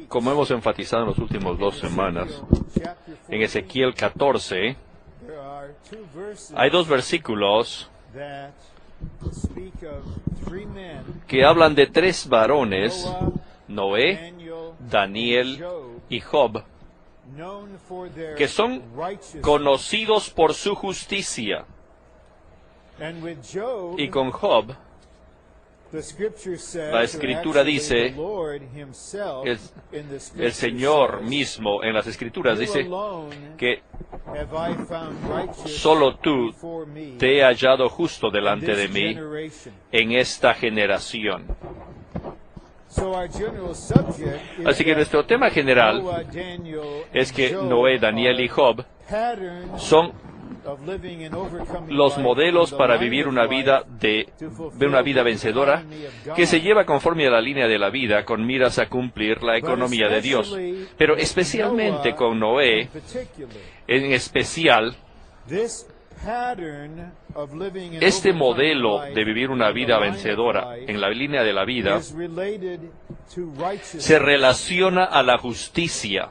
Como hemos enfatizado en las últimas 2 semanas, en Ezequiel 14 hay 2 versículos que hablan de 3 varones, Noé, Daniel y Job, que son conocidos por su justicia. Y con Job, la Escritura dice, el Señor mismo en las Escrituras dice que solo tú te he hallado justo delante de mí en esta generación. Así que nuestro tema general es que Noé, Daniel y Job son los modelos para vivir una vida vencedora que se lleva conforme a la línea de la vida con miras a cumplir la economía de Dios. Pero especialmente con Noé, en especial, este modelo de vivir una vida vencedora en la línea de la vida se relaciona a la justicia.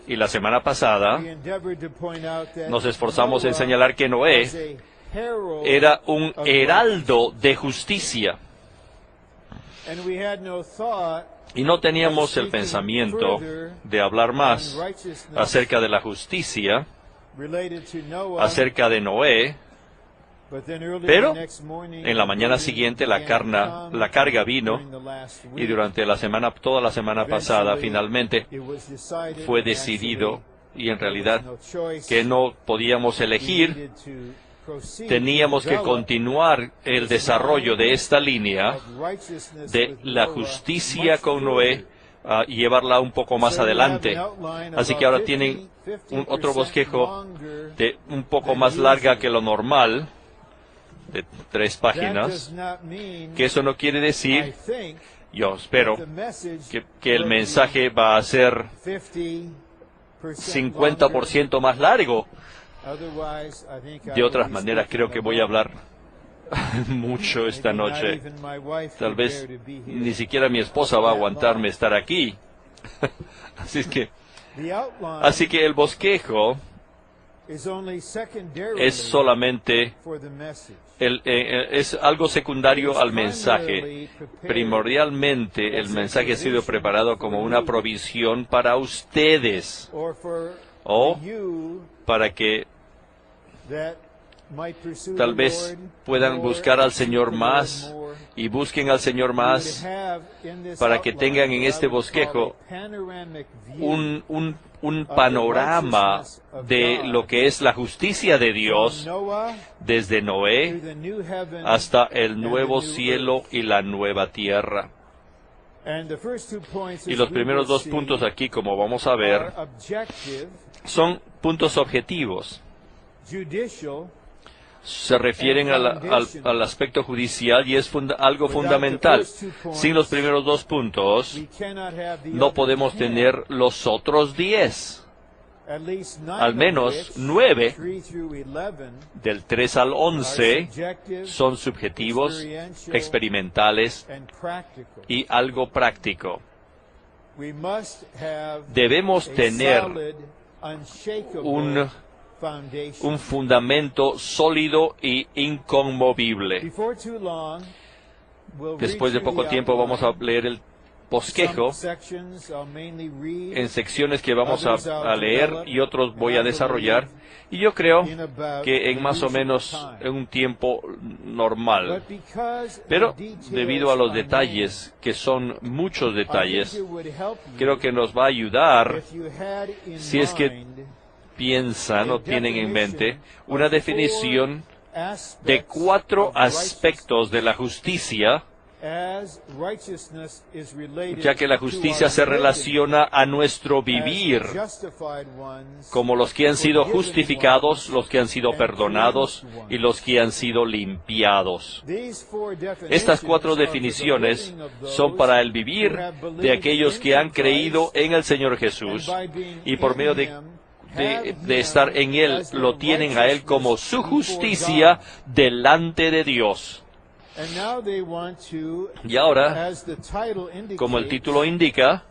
Y la semana pasada nos esforzamos en señalar que Noé era un heraldo de justicia. Y no teníamos el pensamiento de hablar más acerca de la justicia, acerca de Noé, pero en la mañana siguiente la carga vino, y durante toda la semana pasada, finalmente fue decidido, y en realidad que no podíamos elegir, teníamos que continuar el desarrollo de esta línea de la justicia con Noé y llevarla un poco más adelante. Así que ahora tienen otro bosquejo de un poco más larga que lo normal, de 3 páginas, que eso no quiere decir, yo espero, que el mensaje va a ser 50% más largo. De otras maneras, creo que voy a hablar mucho esta noche. Tal vez ni siquiera mi esposa va a aguantarme estar aquí. Así que el bosquejo es solamente es algo secundario al mensaje. Primordialmente, el mensaje ha sido preparado como una provisión para ustedes, o para que tal vez puedan buscar al Señor más y busquen al Señor más, para que tengan en este bosquejo un panorama de lo que es la justicia de Dios desde Noé hasta el nuevo cielo y la nueva tierra. Y los primeros 2 puntos aquí, como vamos a ver, son puntos objetivos. Se refieren al aspecto judicial y es algo fundamental. Sin los primeros 2 puntos, no podemos tener los otros 10. Al menos 9, del 3 al 11, son subjetivos, experimentales y algo práctico. Debemos tener un fundamento sólido y inconmovible. Después de poco tiempo vamos a leer el bosquejo en secciones que vamos a leer y otros voy a desarrollar. Y yo creo que en más o menos en un tiempo normal. Pero debido a los detalles, que son muchos detalles, creo que nos va a ayudar si es que piensan o tienen en mente una definición de 4 aspectos de la justicia, ya que la justicia se relaciona a nuestro vivir como los que han sido justificados, los que han sido perdonados y los que han sido limpiados. Estas 4 definiciones son para el vivir de aquellos que han creído en el Señor Jesús y por medio de estar en Él, lo tienen a Él como su justicia delante de Dios. Y ahora, como el título indica,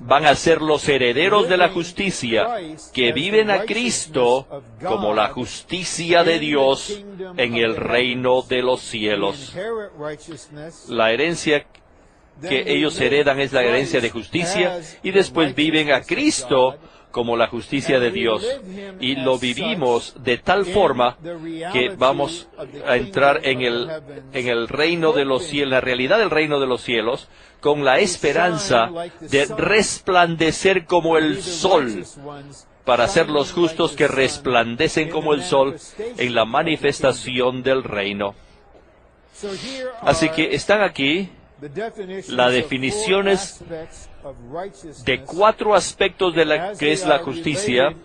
van a ser los herederos de la justicia, que viven a Cristo como la justicia de Dios en el reino de los cielos. La herencia que ellos heredan es la herencia de justicia, y después viven a Cristo como la justicia de Dios. Y lo vivimos de tal forma que vamos a entrar en el reino de los cielos, la realidad del reino de los cielos, con la esperanza de resplandecer como el sol, para ser los justos que resplandecen como el sol en la manifestación del reino. Así que están aquí las definiciones de 4 aspectos de la que es la justicia,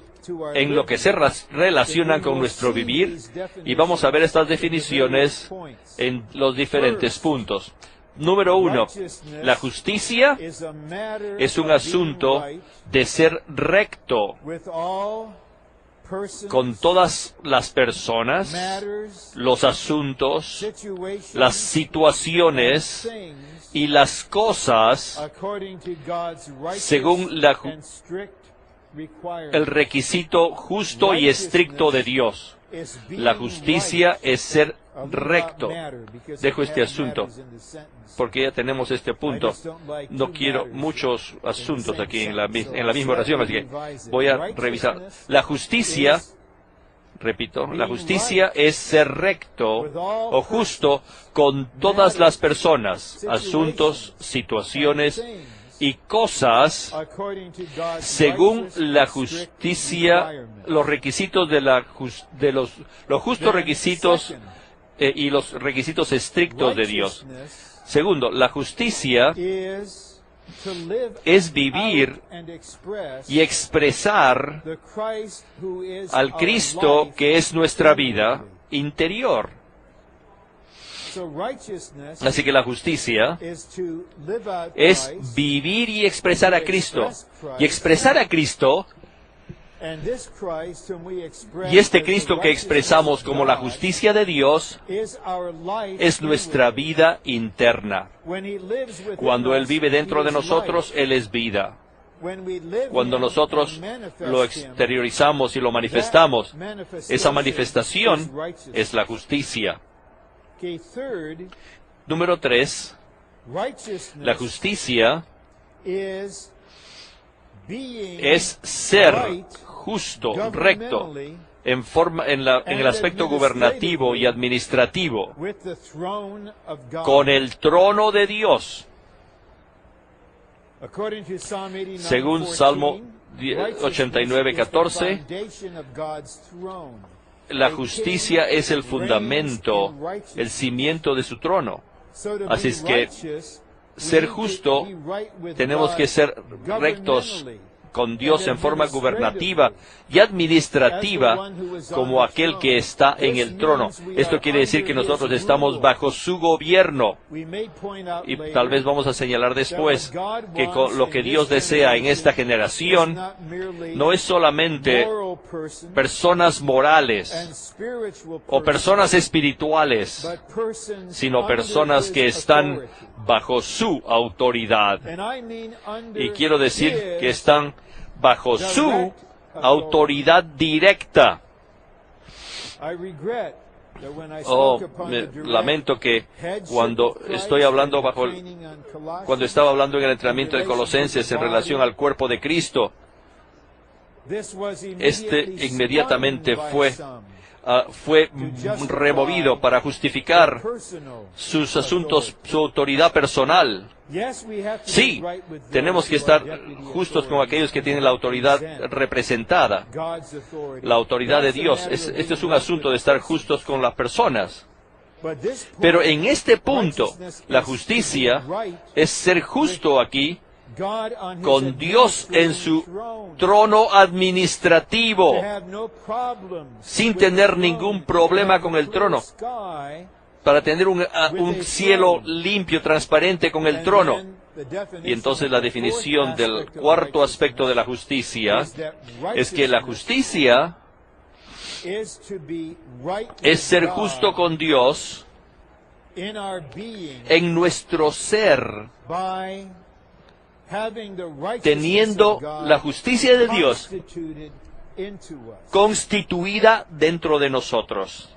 en lo que se relacionan con nuestro vivir, y vamos a ver estas definiciones en los diferentes puntos. Número 1, la justicia es un asunto de ser recto con todas las personas, los asuntos, las situaciones y las cosas según el requisito justo y estricto de Dios. La justicia es ser recto. Dejo este asunto, porque ya tenemos este punto. No quiero muchos asuntos aquí en la misma oración, así que voy a revisar. La justicia, repito, la justicia es ser recto o justo con todas las personas, asuntos, situaciones y cosas según la justicia, los requisitos los justos requisitos y los requisitos estrictos de Dios. Segundo, la justicia es vivir y expresar al Cristo que es nuestra vida interior. Así que la justicia es vivir y expresar a Cristo. Y expresar a Cristo, y este Cristo que expresamos como la justicia de Dios, es nuestra vida interna. Cuando Él vive dentro de nosotros, Él es vida. Cuando nosotros lo exteriorizamos y lo manifestamos, esa manifestación es la justicia. Número 3, la justicia es ser justo, recto, en el aspecto gubernativo y administrativo, con el trono de Dios. Según Salmo 89:14, la justicia es el fundamento, el cimiento de su trono. Así es que ser justo, tenemos que ser rectos con Dios en forma gubernativa y administrativa como aquel que está en el trono. Esto quiere decir que nosotros estamos bajo su gobierno. Y tal vez vamos a señalar después que lo que Dios desea en esta generación no es solamente personas morales o personas espirituales, sino personas que están bajo su autoridad. Y quiero decir que están bajo su autoridad directa. Lamento que cuando estaba hablando en el entrenamiento de Colosenses en relación al cuerpo de Cristo, inmediatamente fue removido para justificar sus asuntos, su autoridad personal. Sí, tenemos que estar justos con aquellos que tienen la autoridad representada, la autoridad de Dios. Este es un asunto de estar justos con las personas. Pero en este punto, la justicia es ser justo aquí con Dios en su trono administrativo, sin tener ningún problema con el trono, para tener un cielo limpio, transparente con el trono. Y entonces la definición del cuarto aspecto de la justicia es que la justicia es ser justo con Dios en nuestro ser, teniendo la justicia de Dios constituida dentro de nosotros.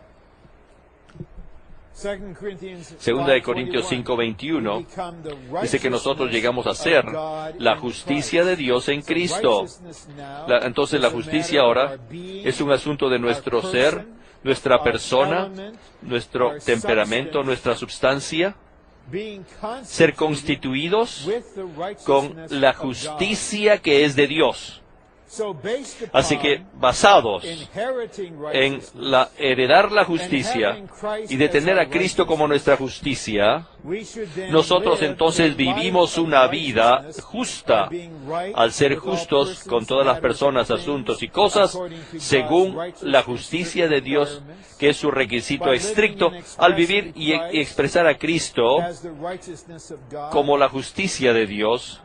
Segunda de Corintios 5:21 dice que nosotros llegamos a ser la justicia de Dios en Cristo. Entonces la justicia ahora es un asunto de nuestro ser, nuestra persona, nuestro temperamento, nuestra substancia, ser constituidos con la justicia que es de Dios. Así que, basados en heredar la justicia y de tener a Cristo como nuestra justicia, nosotros entonces vivimos una vida justa, al ser justos con todas las personas, asuntos y cosas, según la justicia de Dios, que es su requisito estricto, al vivir y expresar a Cristo como la justicia de Dios,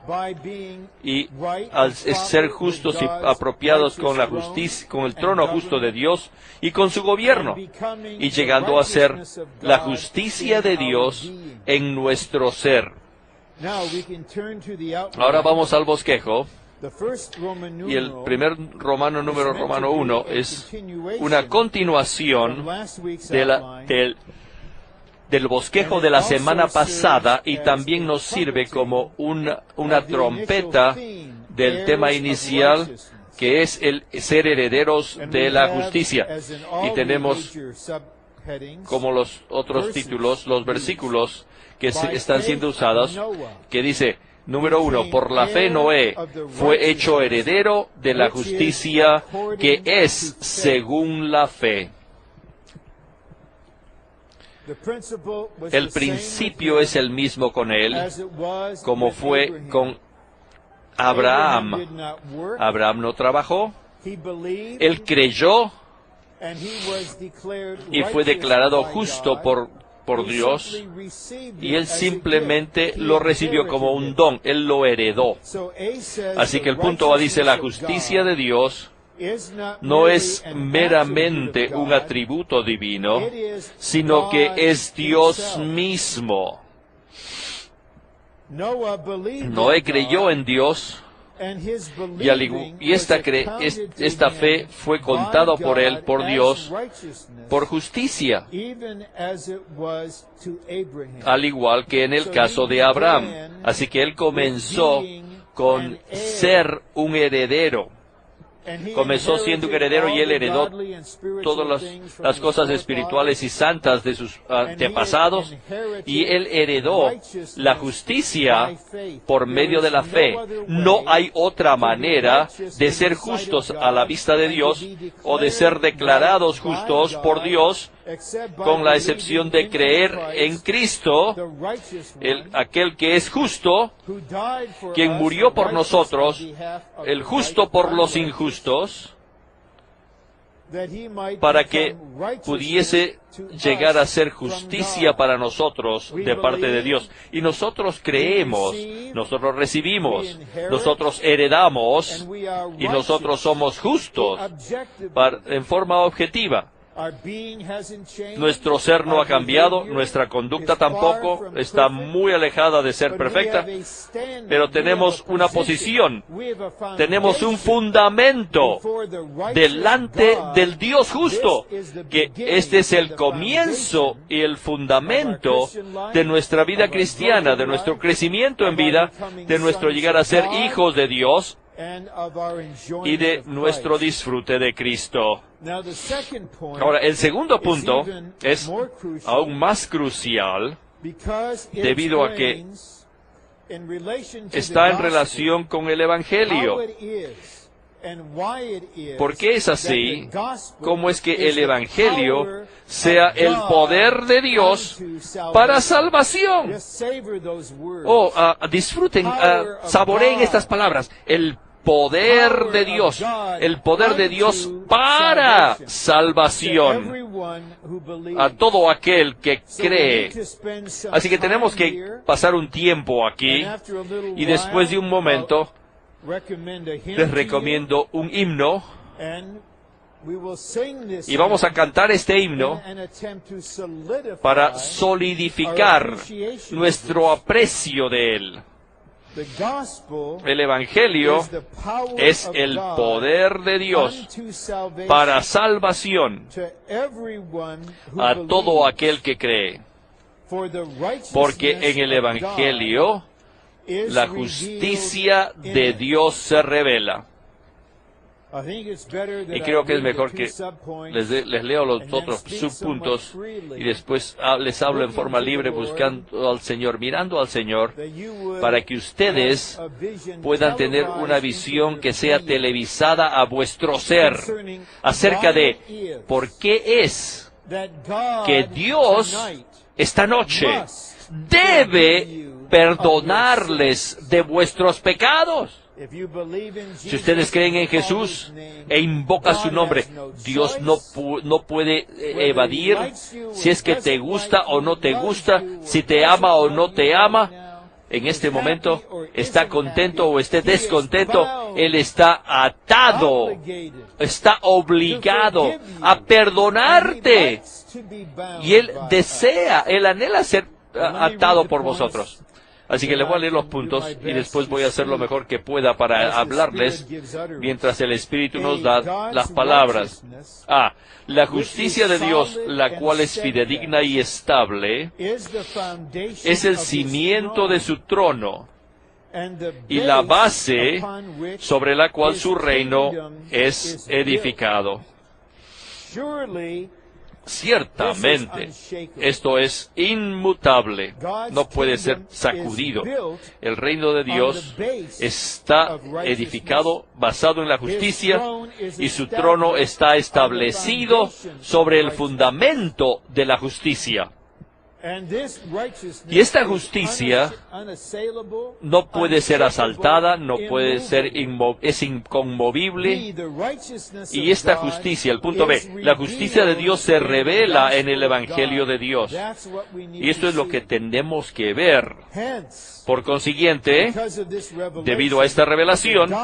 y al ser justos y apropiados con la justicia, con el trono justo de Dios y con su gobierno, y llegando a ser la justicia de Dios en nuestro ser. Ahora vamos al bosquejo. Y el primer Romano 1 es una continuación del bosquejo de la semana pasada, y también nos sirve como una trompeta del tema inicial, que es el ser herederos de la justicia. Y tenemos como los otros títulos, los versículos que están siendo usados, que dice, número 1, por la fe Noé fue hecho heredero de la justicia que es según la fe. El principio es el mismo con él, como fue con Abraham. Abraham no trabajó, él creyó y fue declarado justo por Dios, y él simplemente lo recibió como un don, él lo heredó. Así que el punto A dice, la justicia de Dios no es meramente un atributo divino, sino que es Dios mismo. Noé creyó en Dios, y esta fe fue contada por él, por Dios, por justicia, al igual que en el caso de Abraham. Así que él comenzó con ser un heredero. Comenzó siendo un heredero, y él heredó todas las cosas espirituales y santas de sus antepasados, y él heredó la justicia por medio de la fe. No hay otra manera de ser justos a la vista de Dios, o de ser declarados justos por Dios, con la excepción de creer en Cristo, aquel que es justo, quien murió por nosotros, el justo por los injustos, para que pudiese llegar a ser justicia para nosotros de parte de Dios. Y nosotros creemos, nosotros recibimos, nosotros heredamos, y nosotros somos justos en forma objetiva. Nuestro ser no ha cambiado, nuestra conducta tampoco, está muy alejada de ser perfecta, pero tenemos una posición, tenemos un fundamento delante del Dios justo, que este es el comienzo y el fundamento de nuestra vida cristiana, de nuestro crecimiento en vida, de nuestro llegar a ser hijos de Dios y de nuestro disfrute de Cristo. Ahora, el segundo punto es aún más crucial, debido a que está en relación con el Evangelio. ¿Por qué es así? ¿Cómo es que el Evangelio sea el poder de Dios para salvación? Disfruten, saboreen estas palabras. El poder de Dios para salvación a todo aquel que cree. Así que tenemos que pasar un tiempo aquí, y después de un momento les recomiendo un himno, Y vamos a cantar este himno para solidificar nuestro aprecio de Él. El Evangelio es el poder de Dios para salvación a todo aquel que cree. Porque en el Evangelio la justicia de Dios se revela. Y creo que es mejor que les leo los otros subpuntos y después les hablo en forma libre, buscando al Señor, mirando al Señor, para que ustedes puedan tener una visión que sea televisada a vuestro ser, acerca de por qué es que Dios esta noche debe perdonarles de vuestros pecados. Si ustedes creen en Jesús e invocan su nombre, Dios no puede evadir si es que te gusta o no te gusta, si te ama o no te ama. En este momento, está contento o esté descontento, Él está atado, está obligado a perdonarte. Y Él Él anhela ser atado por vosotros. Así que les voy a leer los puntos y después voy a hacer lo mejor que pueda para hablarles mientras el Espíritu nos da las palabras. La justicia de Dios, la cual es fidedigna y estable, es el cimiento de su trono y la base sobre la cual su reino es edificado. Ciertamente, esto es inmutable, no puede ser sacudido. El reino de Dios está edificado, basado en la justicia, y su trono está establecido sobre el fundamento de la justicia. Y esta justicia no puede ser asaltada, no puede ser es inconmovible. Y esta justicia, el punto B, la justicia de Dios se revela en el Evangelio de Dios. Y esto es lo que tenemos que ver. Por consiguiente, debido a esta revelación,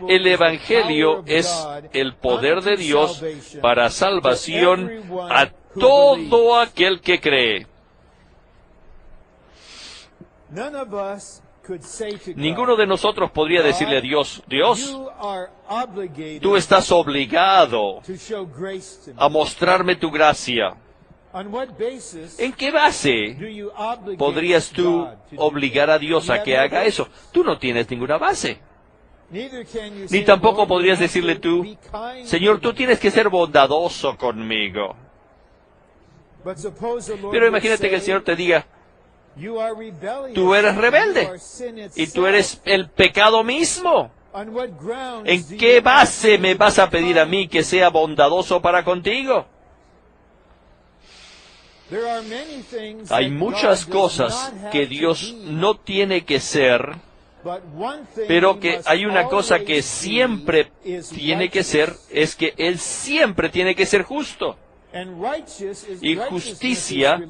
el Evangelio es el poder de Dios para salvación a todo aquel que cree. Ninguno de nosotros podría decirle a Dios, Dios, tú estás obligado a mostrarme tu gracia. ¿En qué base podrías tú obligar a Dios a que haga eso? Tú no tienes ninguna base. Ni tampoco podrías decirle tú, Señor, tú tienes que ser bondadoso conmigo. Pero imagínate que el Señor te diga, tú eres rebelde y tú eres el pecado mismo. ¿En qué base me vas a pedir a mí que sea bondadoso para contigo? Hay muchas cosas que Dios no tiene que ser, pero que hay una cosa que siempre tiene que ser, es que Él siempre tiene que ser justo. Y justicia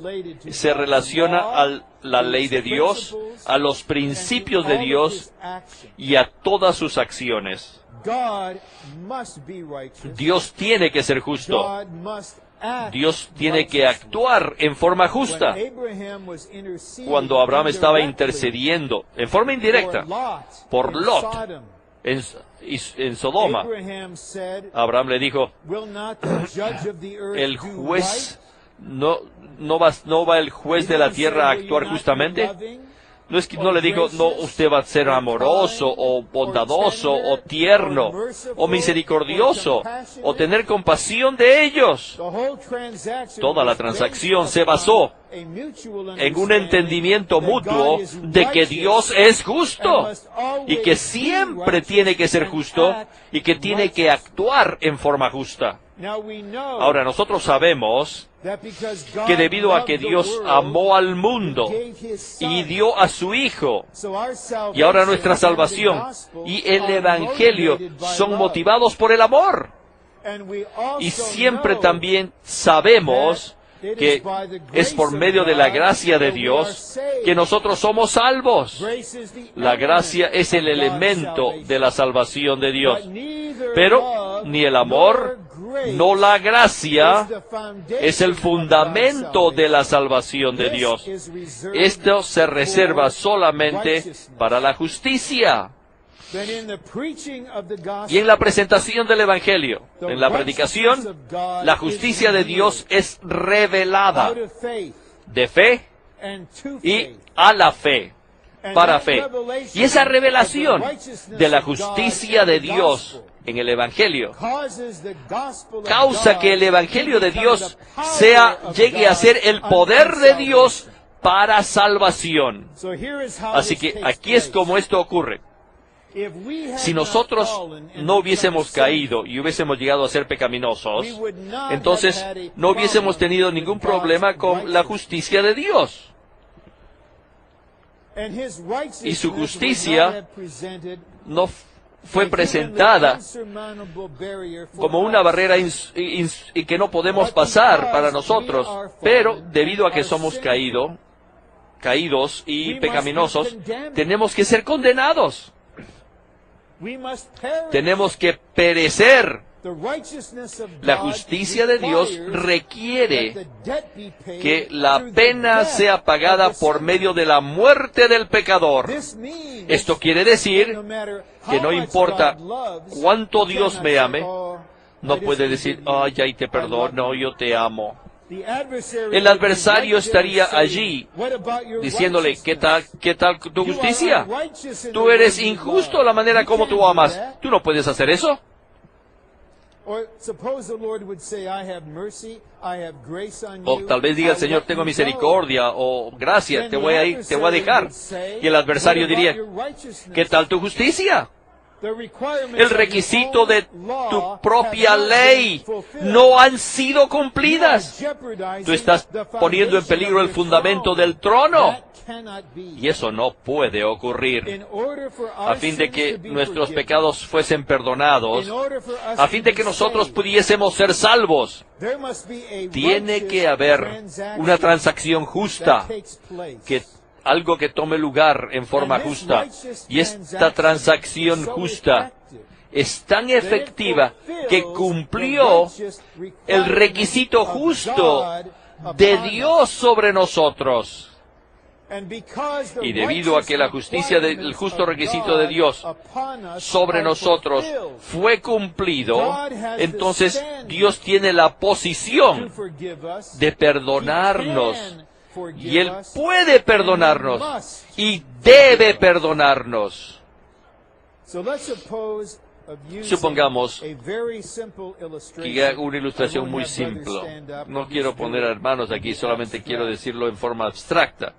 se relaciona a la ley de Dios, a los principios de Dios y a todas sus acciones. Dios tiene que ser justo. Dios tiene que actuar en forma justa. Cuando Abraham estaba intercediendo, en forma indirecta, por Lot, en Sodoma, Abraham le dijo, el juez, no va el juez de la tierra a actuar justamente. No le digo, no, usted va a ser amoroso, o bondadoso, o tierno, o misericordioso, o tener compasión de ellos. Toda la transacción se basó en un entendimiento mutuo de que Dios es justo, y que siempre tiene que ser justo, y que tiene que actuar en forma justa. Ahora, nosotros sabemos que debido a que Dios amó al mundo y dio a su Hijo, y ahora nuestra salvación y el Evangelio son motivados por el amor. Y siempre también sabemos que es por medio de la gracia de Dios que nosotros somos salvos. La gracia es el elemento de la salvación de Dios. Pero ni el amor no la gracia, es el fundamento de la salvación de Dios. Esto se reserva solamente para la justicia. Y en la presentación del Evangelio, en la predicación, la justicia de Dios es revelada de fe y a la fe, para fe. Y esa revelación de la justicia de Dios en el Evangelio causa que el Evangelio de Dios llegue a ser el poder de Dios para salvación. Así que aquí es como esto ocurre. Si nosotros no hubiésemos caído y hubiésemos llegado a ser pecaminosos, entonces no hubiésemos tenido ningún problema con la justicia de Dios. Y su justicia no fue presentada como una barrera que no podemos pasar para nosotros, pero debido a que somos caídos y pecaminosos, tenemos que ser condenados. Tenemos que perecer. La justicia de Dios requiere que la pena sea pagada por medio de la muerte del pecador. Esto quiere decir que no importa cuánto Dios me ame, no puede decir, ay, ay, te perdono, yo te amo. El adversario estaría allí diciéndole, ¿qué tal tu justicia? Tú eres injusto la manera como tú amas. ¿Tú no puedes hacer eso? O tal vez diga el Señor, tengo misericordia, o gracia, te voy a dejar. Y el adversario diría, ¿qué tal tu justicia? El requisito de tu propia ley no han sido cumplidas. Tú estás poniendo en peligro el fundamento del trono. Y eso no puede ocurrir. A fin de que nuestros pecados fuesen perdonados, a fin de que nosotros pudiésemos ser salvos, tiene que haber una transacción justa, algo que tome lugar en forma justa. Y esta transacción justa es tan efectiva que cumplió el requisito justo de Dios sobre nosotros. Y debido a que la justicia el justo requisito de Dios sobre nosotros fue cumplido, entonces Dios tiene la posición de perdonarnos. Y Él puede perdonarnos y debe perdonarnos. Supongamos que haga una ilustración muy simple. No quiero poner a hermanos aquí, solamente quiero decirlo en forma abstracta.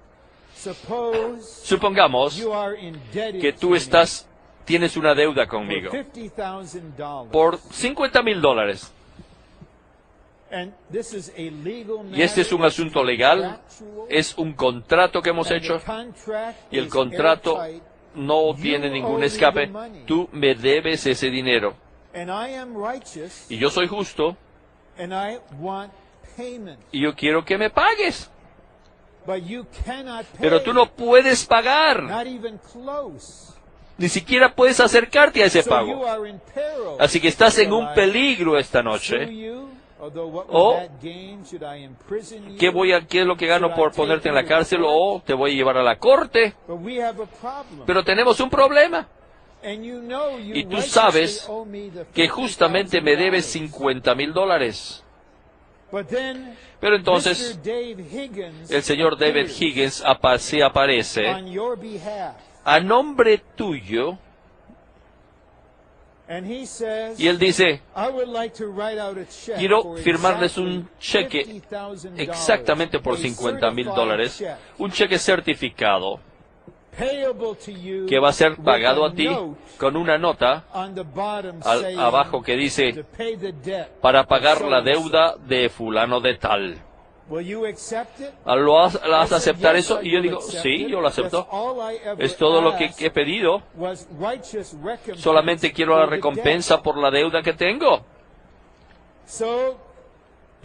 Supongamos que tú tienes una deuda conmigo por $50,000. Y este es un asunto legal, es un contrato que hemos hecho, y el contrato no tiene ningún escape. Tú me debes ese dinero. Y yo soy justo, y yo quiero que me pagues. Pero tú no puedes pagar. Ni siquiera puedes acercarte a ese pago. Así que estás en un peligro esta noche. O, ¿qué es lo que gano por ponerte en la cárcel? O te voy a llevar a la corte. Pero tenemos un problema. Y tú sabes que justamente me debes $50,000. Pero entonces, el señor David Higgins se aparece a nombre tuyo. Y él dice, quiero firmarles un cheque exactamente por $50,000, un cheque certificado que va a ser pagado a ti con una nota abajo que dice, para pagar la deuda de fulano de tal. ¿Vas a aceptar eso? Y yo digo, sí, yo lo acepto. Es todo lo que he pedido. Solamente quiero la recompensa por la deuda que tengo.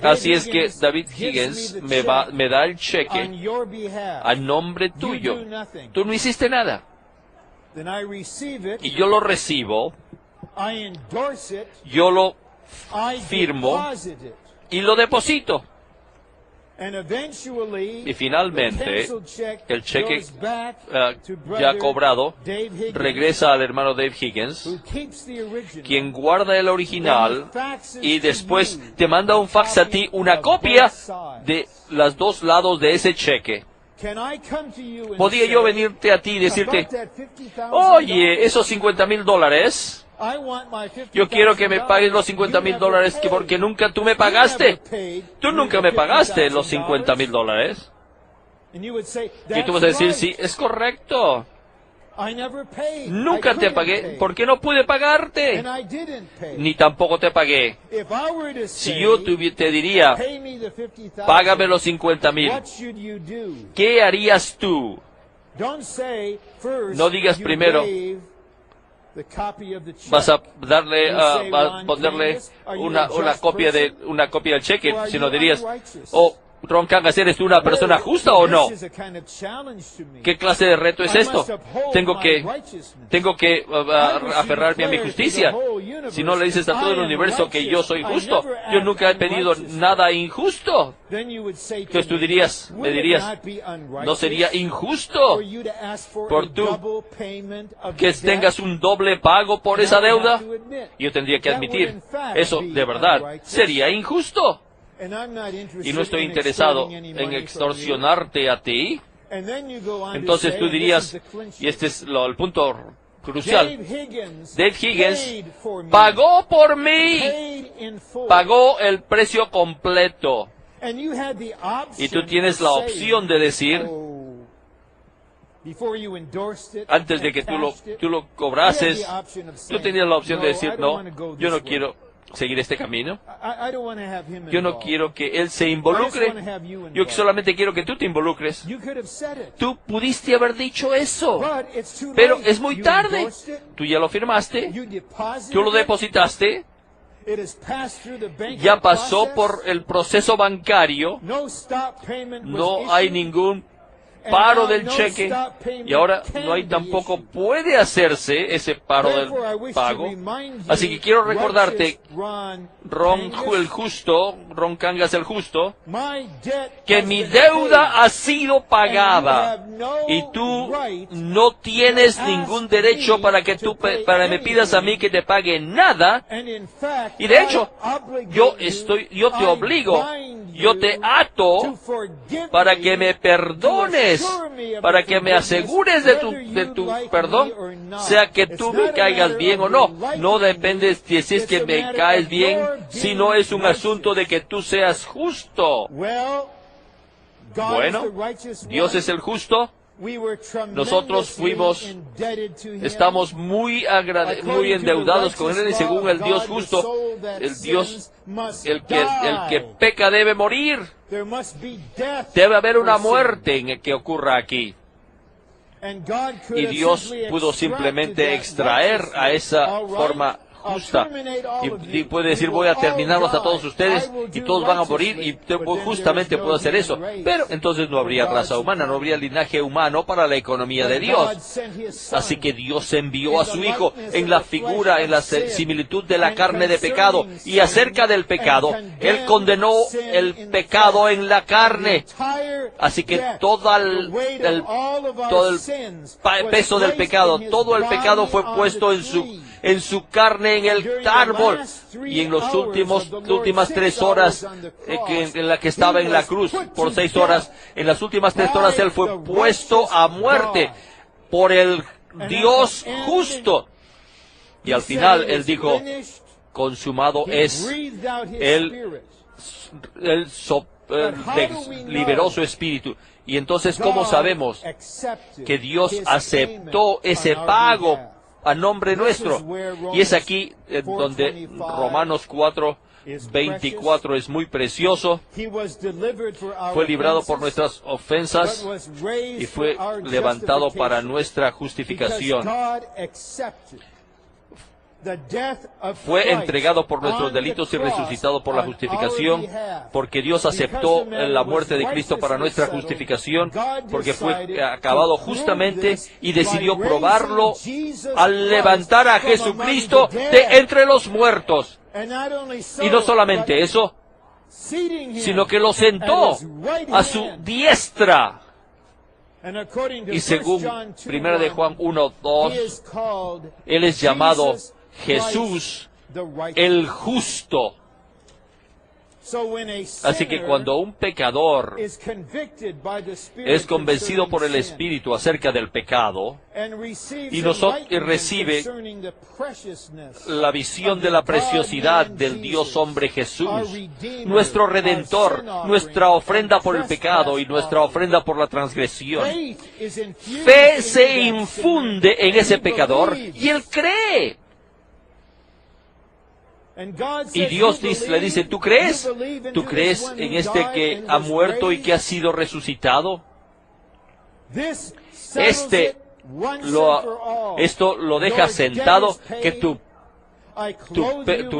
Así es que David Higgins me da el cheque a nombre tuyo. Tú no hiciste nada. Y yo lo recibo. Yo lo firmo y lo deposito. Y finalmente, el cheque ya cobrado regresa al hermano Dave Higgins, quien guarda el original y después te manda un fax a ti, una copia de los dos lados de ese cheque. ¿Podría yo venirte a ti y decirte, oye, esos $50,000, yo quiero que me pagues los $50,000 porque nunca tú me pagaste? Tú nunca me pagaste los $50,000. Y tú vas a decir, sí, es correcto. Nunca te pagué porque no pude pagarte. Ni tampoco te pagué. Si yo te diría, págame los $50,000, ¿qué harías tú? No digas primero, vas a darle, a ponerle una copia del cheque, sino dirías, oh, Ron Kangas, ¿eres tú una persona justa o no? ¿Qué clase de reto es esto? Tengo que aferrarme a mi justicia. Si no le dices a todo el universo que yo soy justo, yo nunca he pedido nada injusto. Entonces tú me dirías, ¿no sería injusto por tú que tengas un doble pago por esa deuda? Yo tendría que admitir, eso de verdad sería injusto. Y no estoy interesado en extorsionarte a ti. Entonces tú dirías, y este es el punto crucial, Dave Higgins pagó por mí, pagó el precio completo. Y tú tienes la opción de decir, antes de que tú lo cobrases, tú tenías la opción de decir, no, yo no quiero seguir este camino. Yo no quiero que él se involucre. Yo solamente quiero que tú te involucres. Tú pudiste haber dicho eso, pero es muy tarde. Tú ya lo firmaste, tú lo depositaste, ya pasó por el proceso bancario, no hay ningún paro del cheque, y ahora no hay tampoco puede hacerse ese paro del pago. Así que quiero recordarte, Ron Kangas el justo, que mi deuda ha sido pagada y tú no tienes ningún derecho para me pidas a mí que te pague nada. Y de hecho, yo te obligo, yo te ato para que me perdones, para que me asegures de tu perdón, sea que tú me caigas bien o no. No depende de si es que me caes bien, sino es un asunto de que tú seas justo. Bueno, Dios es el justo. Nosotros estamos muy endeudados con Él, y según el Dios justo, el que peca debe morir. Debe haber una muerte en el que ocurra aquí. Y Dios pudo simplemente extraer a esa forma justa. Y puede decir, voy a terminarlos a todos ustedes y todos van a morir, y justamente puedo hacer eso. Pero entonces no habría raza humana, no habría linaje humano para la economía de Dios. Así que Dios envió a su Hijo en la figura, en la similitud de la carne de pecado. Y acerca del pecado, Él condenó el pecado en la carne. Así que todo el peso del pecado, todo el pecado fue puesto en su carne, en el árbol. Y en las últimas 3 horas en la que estaba en la cruz, por 6 horas, en las últimas 3 horas Él fue puesto a muerte por el Dios justo. Y al final Él dijo, consumado es. Él liberó su espíritu. Y entonces, ¿cómo sabemos que Dios aceptó ese pago a nombre nuestro? Y es aquí donde Romanos 4:24 es muy precioso. Fue librado por nuestras ofensas y fue levantado para nuestra justificación. fue entregado por nuestros delitos y resucitado por la justificación, porque Dios aceptó la muerte de Cristo para nuestra justificación, porque fue acabado justamente y decidió probarlo al levantar a Jesucristo de entre los muertos. Y no solamente eso, sino que lo sentó a su diestra. Y según 1 de Juan 1:2, Él es llamado Jesús el justo. Así que cuando un pecador es convencido por el Espíritu acerca del pecado y recibe la visión de la preciosidad del Dios hombre Jesús, nuestro Redentor, nuestra ofrenda por el pecado y nuestra ofrenda por la transgresión, fe se infunde en ese pecador y él cree. Y Dios le dice, ¿tú crees? ¿Tú crees en este que ha muerto y que ha sido resucitado? Esto lo deja sentado, que tu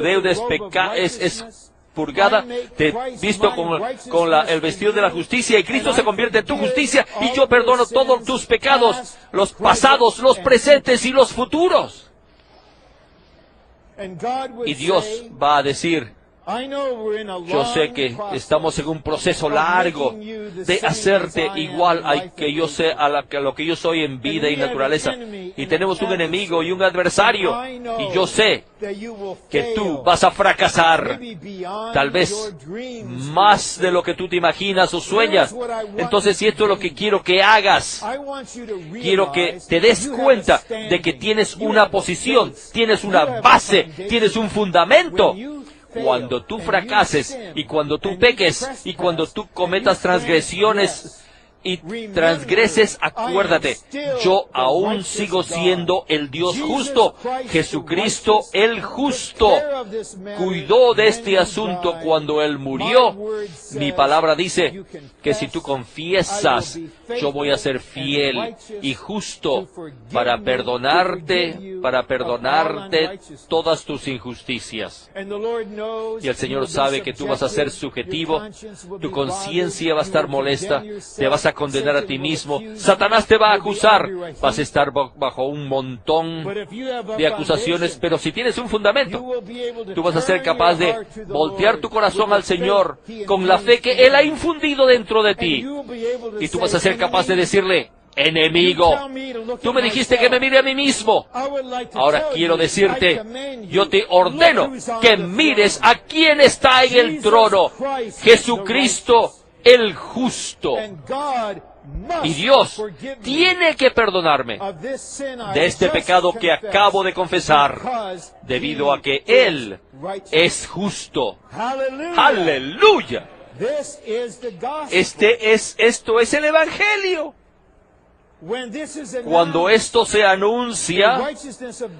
deuda es purgada, te visto con el vestido de la justicia, y Cristo se convierte en tu justicia, y yo perdono todos tus pecados, los pasados, los presentes y los futuros. Y Dios va a decir, yo sé que estamos en un proceso largo de hacerte igual a lo que yo soy en vida y naturaleza. Y tenemos un enemigo y un adversario. Y yo sé que tú vas a fracasar, tal vez más de lo que tú te imaginas o sueñas. Entonces, si esto es lo que quiero que hagas, quiero que te des cuenta de que tienes una posición, tienes una base, tienes un fundamento. Cuando tú fracases y cuando tú peques y cuando tú cometas transgresiones y transgreses, acuérdate, yo aún sigo siendo el Dios justo. Jesucristo el justo cuidó de este asunto cuando Él murió. Mi palabra dice que si tú confiesas, yo voy a ser fiel y justo para perdonarte todas tus injusticias. Y el Señor sabe que tú vas a ser subjetivo, tu conciencia va a estar molesta, te vas a condenar a ti mismo, Satanás te va a acusar, vas a estar bajo un montón de acusaciones, pero si tienes un fundamento, tú vas a ser capaz de voltear tu corazón al Señor con la fe que Él ha infundido dentro de ti, y tú vas a ser capaz de decirle, enemigo, tú me dijiste que me mire a mí mismo. Ahora quiero decirte, yo te ordeno que mires a quien está en el trono, Jesucristo el justo. Y Dios tiene que perdonarme de este pecado que acabo de confesar, debido a que Él es justo. ¡Aleluya! Esto es el Evangelio. Cuando esto se anuncia,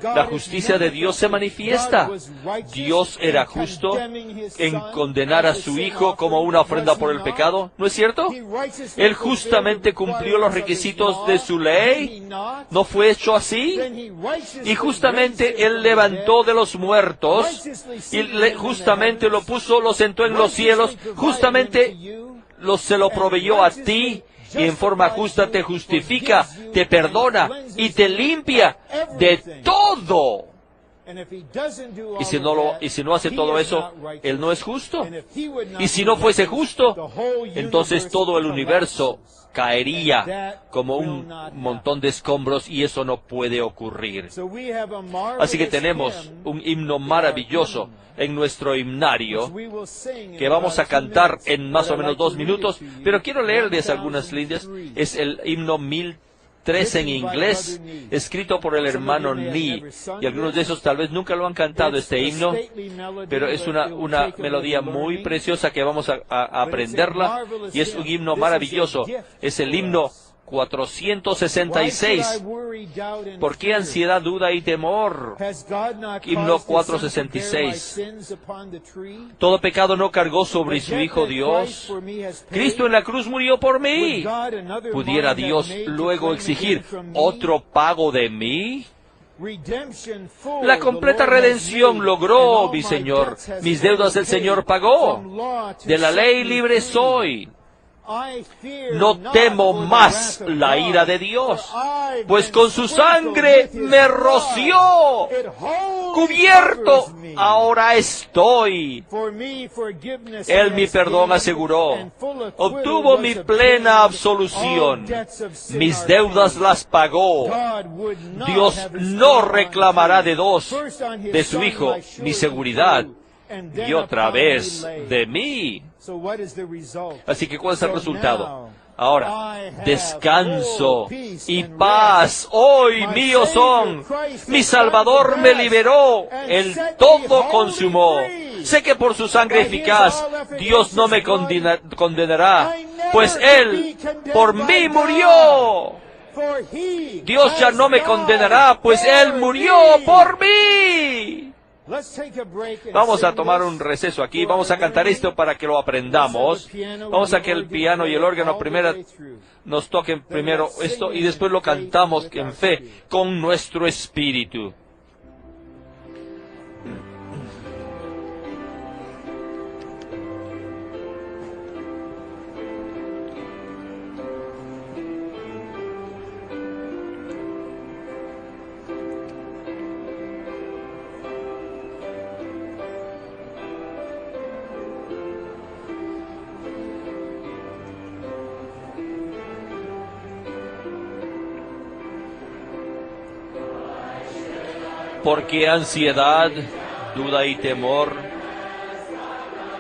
la justicia de Dios se manifiesta. Dios era justo en condenar a su Hijo como una ofrenda por el pecado, ¿no es cierto? Él justamente cumplió los requisitos de su ley. ¿No fue hecho así? Y justamente Él levantó de los muertos y justamente lo sentó en los cielos, justamente se lo proveyó a ti. Y en forma justa te justifica, te perdona y te limpia de todo. Y si no hace todo eso, Él no es justo. Y si no fuese justo, entonces todo el universo caería como un montón de escombros, y eso no puede ocurrir. Así que tenemos un himno maravilloso en nuestro himnario que vamos a cantar en más o menos 2 minutos, pero quiero leerles algunas líneas. Es el himno 1003 en inglés, escrito por el hermano Nee, y algunos de esos tal vez nunca lo han cantado, este himno, pero es una melodía muy preciosa que vamos a aprenderla, y es un himno maravilloso. Es el himno 466. ¿Por qué ansiedad, duda y temor? Himno 466. Todo pecado no cargó sobre su Hijo Dios. Cristo en la cruz murió por mí. ¿Pudiera Dios luego exigir otro pago de mí? La completa redención logró mi Señor. Mis deudas el Señor pagó. De la ley libre soy. No temo más la ira de Dios, pues con su sangre me roció. Cubierto ahora estoy. Él mi perdón aseguró. Obtuvo mi plena absolución. Mis deudas las pagó. Dios no reclamará de su Hijo mi seguridad y otra vez de mí. Así que, ¿cuál es el resultado? Ahora, descanso y paz hoy míos son. Mi Salvador me liberó, Él todo consumó. Sé que por su sangre eficaz Dios no me condenará, pues Él por mí murió. Dios ya no me condenará, pues Él murió por mí. Vamos a tomar un receso aquí, vamos a cantar esto para que lo aprendamos. Vamos a que el piano y el órgano primero nos toquen primero esto y después lo cantamos en fe con nuestro espíritu. Porque ansiedad, duda y temor,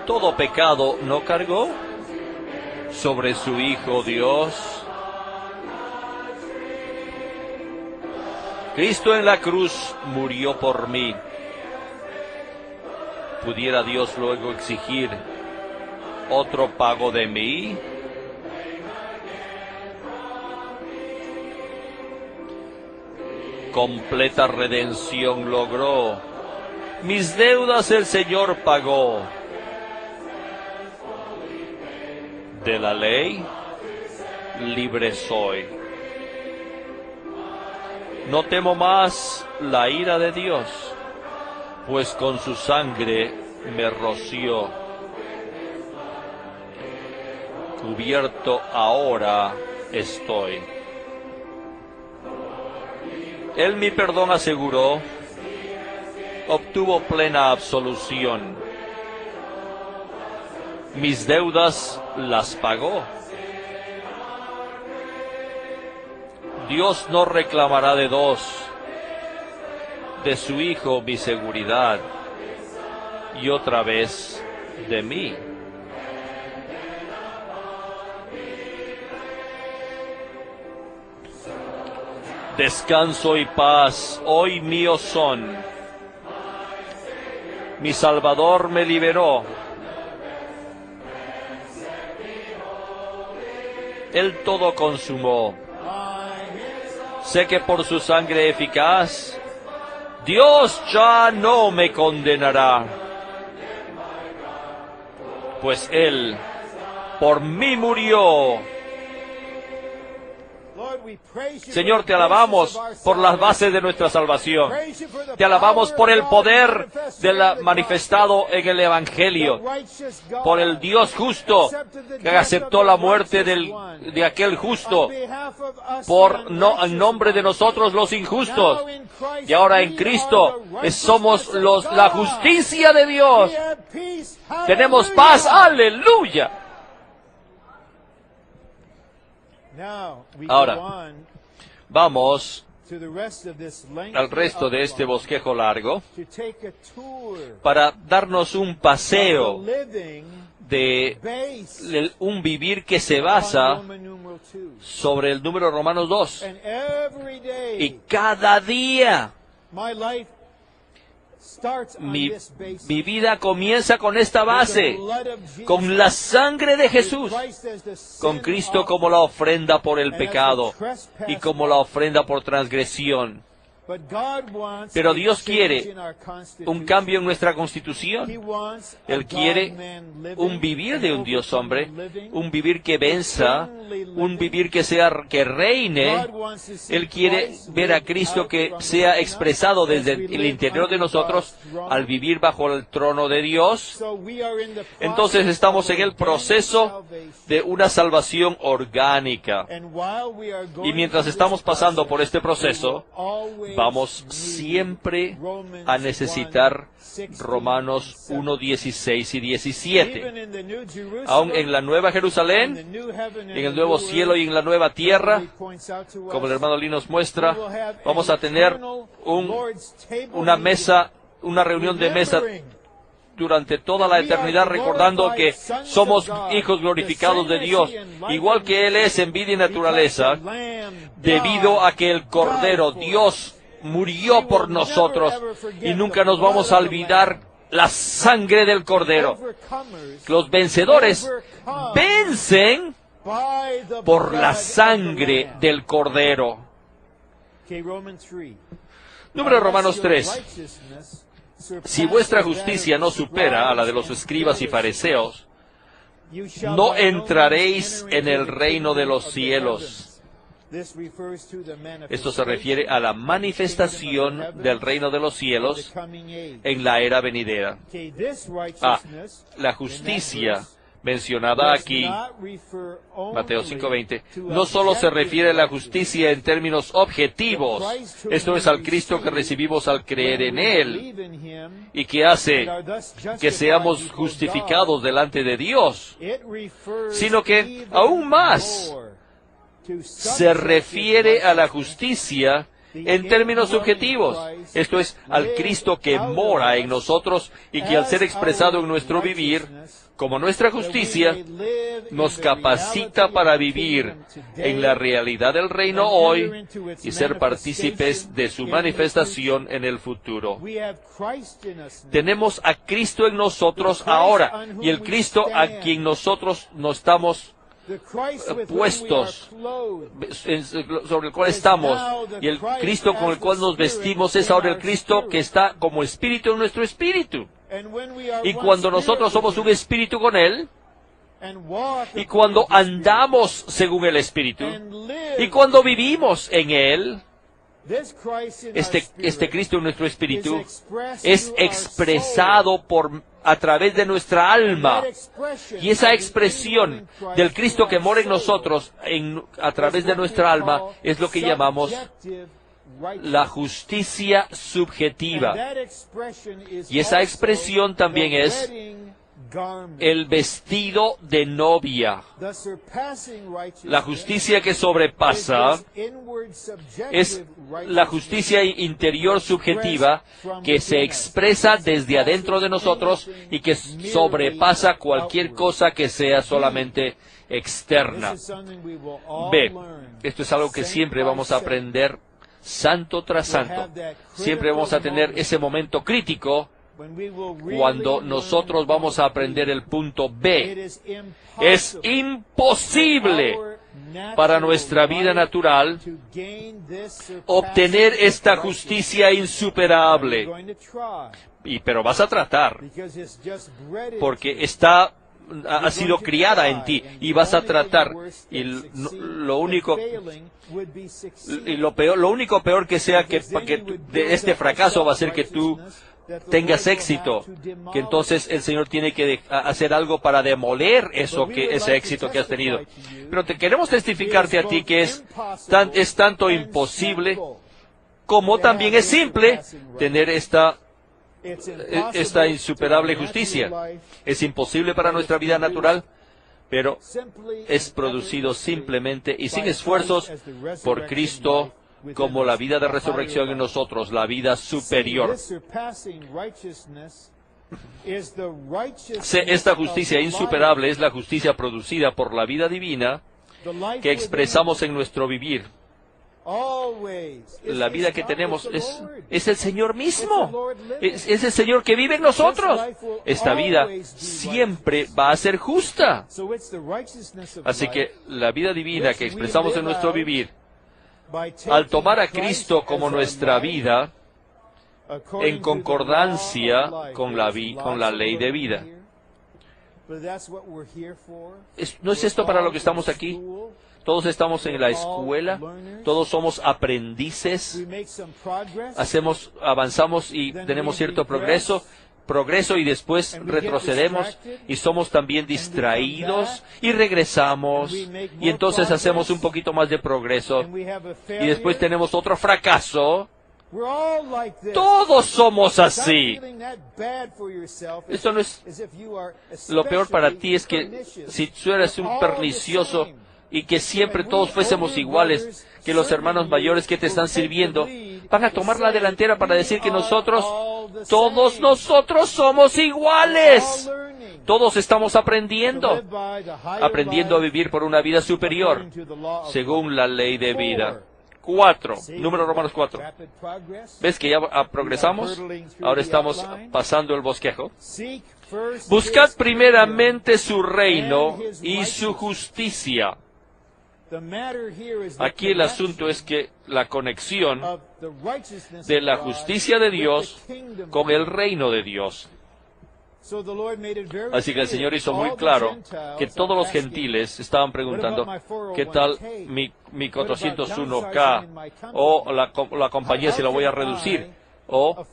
todo pecado no cargó sobre su Hijo Dios. Cristo en la cruz murió por mí. ¿Pudiera Dios luego exigir otro pago de mí? Completa redención logró. Mis deudas el Señor pagó. De la ley libre soy. No temo más la ira de Dios, pues con su sangre me roció. Cubierto ahora estoy. Él mi perdón aseguró, obtuvo plena absolución. Mis deudas las pagó. Dios no reclamará de su Hijo mi seguridad, y otra vez de mí. Descanso y paz hoy míos son. Mi Salvador me liberó. Él todo consumó. Sé que por su sangre eficaz, Dios ya no me condenará, pues Él por mí murió. Señor, te alabamos por las bases de nuestra salvación. Te alabamos por el poder manifestado en el Evangelio, por el Dios justo que aceptó la muerte de aquel justo, en nombre de nosotros los injustos. Y ahora en Cristo somos la justicia de Dios. Tenemos paz, aleluya. Ahora, vamos al resto de este bosquejo largo para darnos un paseo de un vivir que se basa sobre el número Romanos 2. Y cada día mi vida comienza con esta base, con la sangre de Jesús, con Cristo como la ofrenda por el pecado y como la ofrenda por transgresión. Pero Dios quiere un cambio en nuestra Constitución. Él quiere un vivir de un Dios hombre, un vivir que venza, un vivir que reine. Él quiere ver a Cristo que sea expresado desde el interior de nosotros al vivir bajo el trono de Dios. Entonces estamos en el proceso de una salvación orgánica. Y mientras estamos pasando por este proceso, vamos siempre a necesitar Romanos 1, 16 y 17. Aún en la Nueva Jerusalén, en el nuevo cielo y en la nueva tierra, como el hermano Lee nos muestra, vamos a tener una reunión de mesa durante toda la eternidad, recordando que somos hijos glorificados de Dios, igual que Él es en vida y naturaleza, debido a que el Cordero, Dios, murió por nosotros, y nunca nos vamos a olvidar la sangre del Cordero. Los vencedores vencen por la sangre del Cordero. Número Romanos 3. Si vuestra justicia no supera a la de los escribas y fariseos, no entraréis en el reino de los cielos. Esto se refiere a la manifestación del reino de los cielos en la era venidera. La justicia mencionada aquí, Mateo 5:20, no solo se refiere a la justicia en términos objetivos, esto es al Cristo que recibimos al creer en Él, y que hace que seamos justificados delante de Dios, sino que aún más se refiere a la justicia en términos subjetivos, esto es, al Cristo que mora en nosotros y que al ser expresado en nuestro vivir, como nuestra justicia, nos capacita para vivir en la realidad del reino hoy y ser partícipes de su manifestación en el futuro. Tenemos a Cristo en nosotros ahora, y el Cristo a quien nosotros no estamos puestos, sobre el cual estamos, y el Cristo con el cual nos vestimos es ahora el Cristo que está como espíritu en nuestro espíritu. Y cuando nosotros somos un espíritu con Él, y cuando andamos según el espíritu, y cuando vivimos en Él, este Cristo en nuestro espíritu es expresado a través de nuestra alma. Y esa expresión del Cristo que mora en nosotros a través de nuestra alma es lo que llamamos la justicia subjetiva. Y esa expresión también es el vestido de novia. La justicia que sobrepasa es la justicia interior subjetiva que se expresa desde adentro de nosotros y que sobrepasa cualquier cosa que sea solamente externa. B. Esto es algo que siempre vamos a aprender santo tras santo. Siempre vamos a tener ese momento crítico cuando nosotros vamos a aprender el punto B. Es imposible para nuestra vida natural obtener esta justicia insuperable. Pero vas a tratar, porque ha sido criada en ti, y vas a tratar. Y lo único peor que sea que de este fracaso va a ser que tú tengas éxito, que entonces el Señor tiene que hacer algo para demoler ese éxito que has tenido. Pero queremos testificarte a ti que es tanto imposible como también es simple tener esta insuperable justicia. Es imposible para nuestra vida natural, pero es producido simplemente y sin esfuerzos por Cristo, como la vida de resurrección en nosotros, la vida superior. Esta justicia insuperable es la justicia producida por la vida divina que expresamos en nuestro vivir. La vida que tenemos es el Señor mismo. Es el Señor que vive en nosotros. Esta vida siempre va a ser justa. Así que la vida divina que expresamos en nuestro vivir al tomar a Cristo como nuestra vida, en concordancia con la ley de vida. ¿No es esto para lo que estamos aquí? Todos estamos en la escuela, todos somos aprendices, avanzamos y tenemos cierto progreso y después retrocedemos y somos también distraídos y regresamos y entonces hacemos un poquito más de progreso y después tenemos otro fracaso. Todos somos así. Esto no es lo peor para ti, es que si tú eres un pernicioso y que siempre todos fuésemos iguales, que los hermanos mayores que te están sirviendo van a tomar la delantera para decir que todos nosotros somos iguales. Todos estamos aprendiendo a vivir por una vida superior, según la ley de vida. 4, número Romanos 4. ¿Ves que ya progresamos? Ahora estamos pasando el bosquejo. Buscad primeramente su reino y su justicia. Aquí el asunto es que la conexión de la justicia de Dios con el reino de Dios. Así que el Señor hizo muy claro que todos los gentiles estaban preguntando, ¿qué tal mi 401k? O la compañía si la voy a reducir. O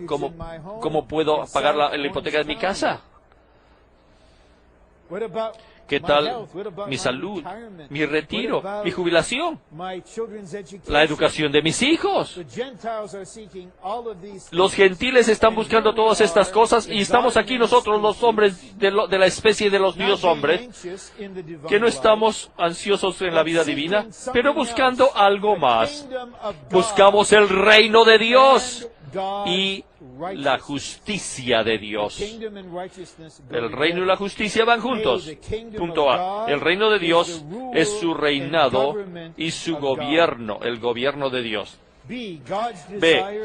¿cómo puedo pagar la hipoteca de mi casa? ¿Qué tal mi salud, mi retiro, mi jubilación, la educación de mis hijos? Los gentiles están buscando todas estas cosas y estamos aquí nosotros, los hombres de la especie de los Dios hombres, que no estamos ansiosos en la vida divina, pero buscando algo más. Buscamos el reino de Dios y la justicia de Dios. El reino y la justicia van juntos. Punto A. El reino de Dios es su reinado y su gobierno, el gobierno de Dios. B.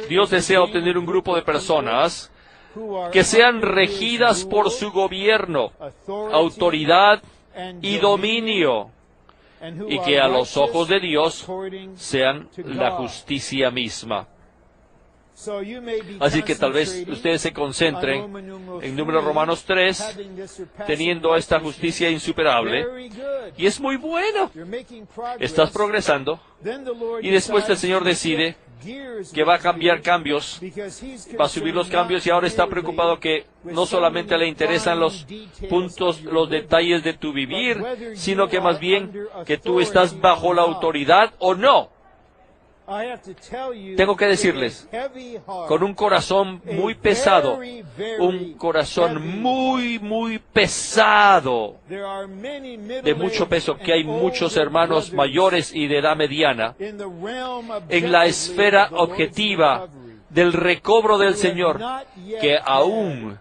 Dios desea obtener un grupo de personas que sean regidas por su gobierno, autoridad y dominio, y que a los ojos de Dios sean la justicia misma. Así que tal vez ustedes se concentren en número Romanos 3, teniendo esta justicia insuperable, y es muy bueno. Estás progresando, y después el Señor decide que va a cambiar cambios, va a subir los cambios, y ahora está preocupado que no solamente le interesan los puntos, los detalles de tu vivir, sino que más bien que tú estás bajo la autoridad o no. Tengo que decirles, con un corazón muy pesado, un corazón muy pesado, de mucho peso, que hay muchos hermanos mayores y de edad mediana, en la esfera objetiva del recobro del Señor, que aún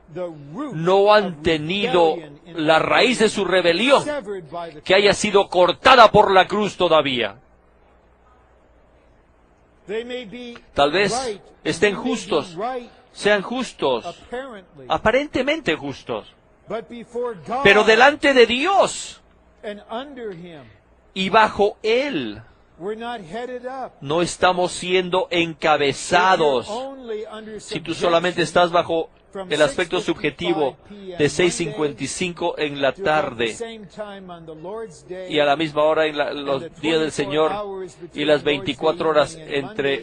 no han tenido la raíz de su rebelión, que haya sido cortada por la cruz todavía. Tal vez estén justos, sean justos, aparentemente justos, pero delante de Dios y bajo Él no estamos siendo encabezados. Si tú solamente estás bajo el aspecto subjetivo de 6:55 en la tarde y a la misma hora en los días del Señor y las 24 horas del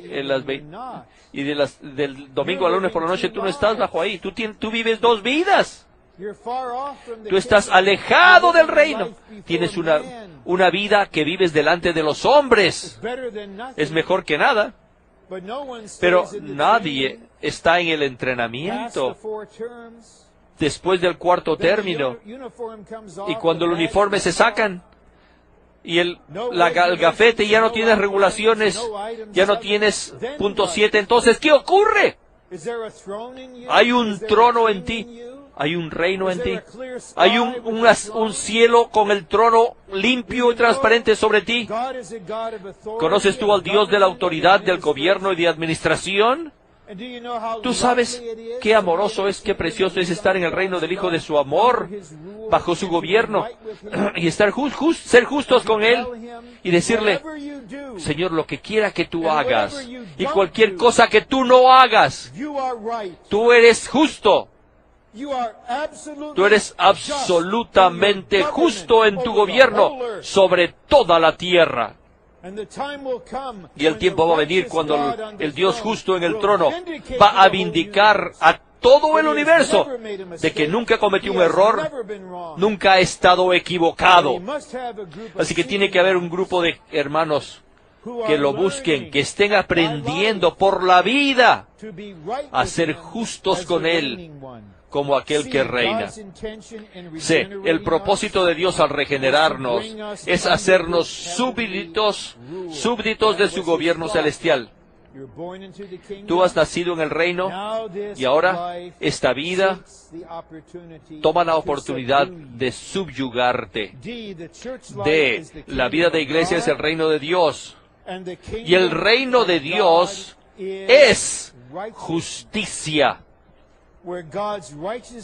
domingo al lunes por la noche, tú no estás bajo ahí. Tú vives dos vidas. Tú estás alejado del reino. Tienes una vida que vives delante de los hombres. Es mejor que nada. Pero nadie está en el entrenamiento después del cuarto término. Y cuando el uniforme se sacan y el gafete ya no tienes regulaciones, ya no tienes punto 7, entonces ¿qué ocurre? Hay un trono en ti. Hay un reino en ti. Hay un cielo con el trono limpio y transparente sobre ti. ¿Conoces tú al Dios de la autoridad, del gobierno y de administración? ¿Tú sabes qué amoroso es, qué precioso es estar en el reino del Hijo de su amor, bajo su gobierno, y estar ser justos con Él y decirle, Señor, lo que quiera que tú hagas y cualquier cosa que tú no hagas, tú eres justo. Tú eres absolutamente justo en tu gobierno sobre toda la tierra. Y el tiempo va a venir cuando el Dios justo en el trono va a vindicar a todo el universo de que nunca cometió un error, nunca ha estado equivocado. Así que tiene que haber un grupo de hermanos que lo busquen, que estén aprendiendo por la vida a ser justos con Él, como aquel que reina. Sí, el propósito de Dios al regenerarnos es hacernos súbditos de su gobierno celestial. Tú has nacido en el reino y ahora esta vida toma la oportunidad de subyugarte. La vida de iglesia es el reino de Dios. Y el reino de Dios es justicia.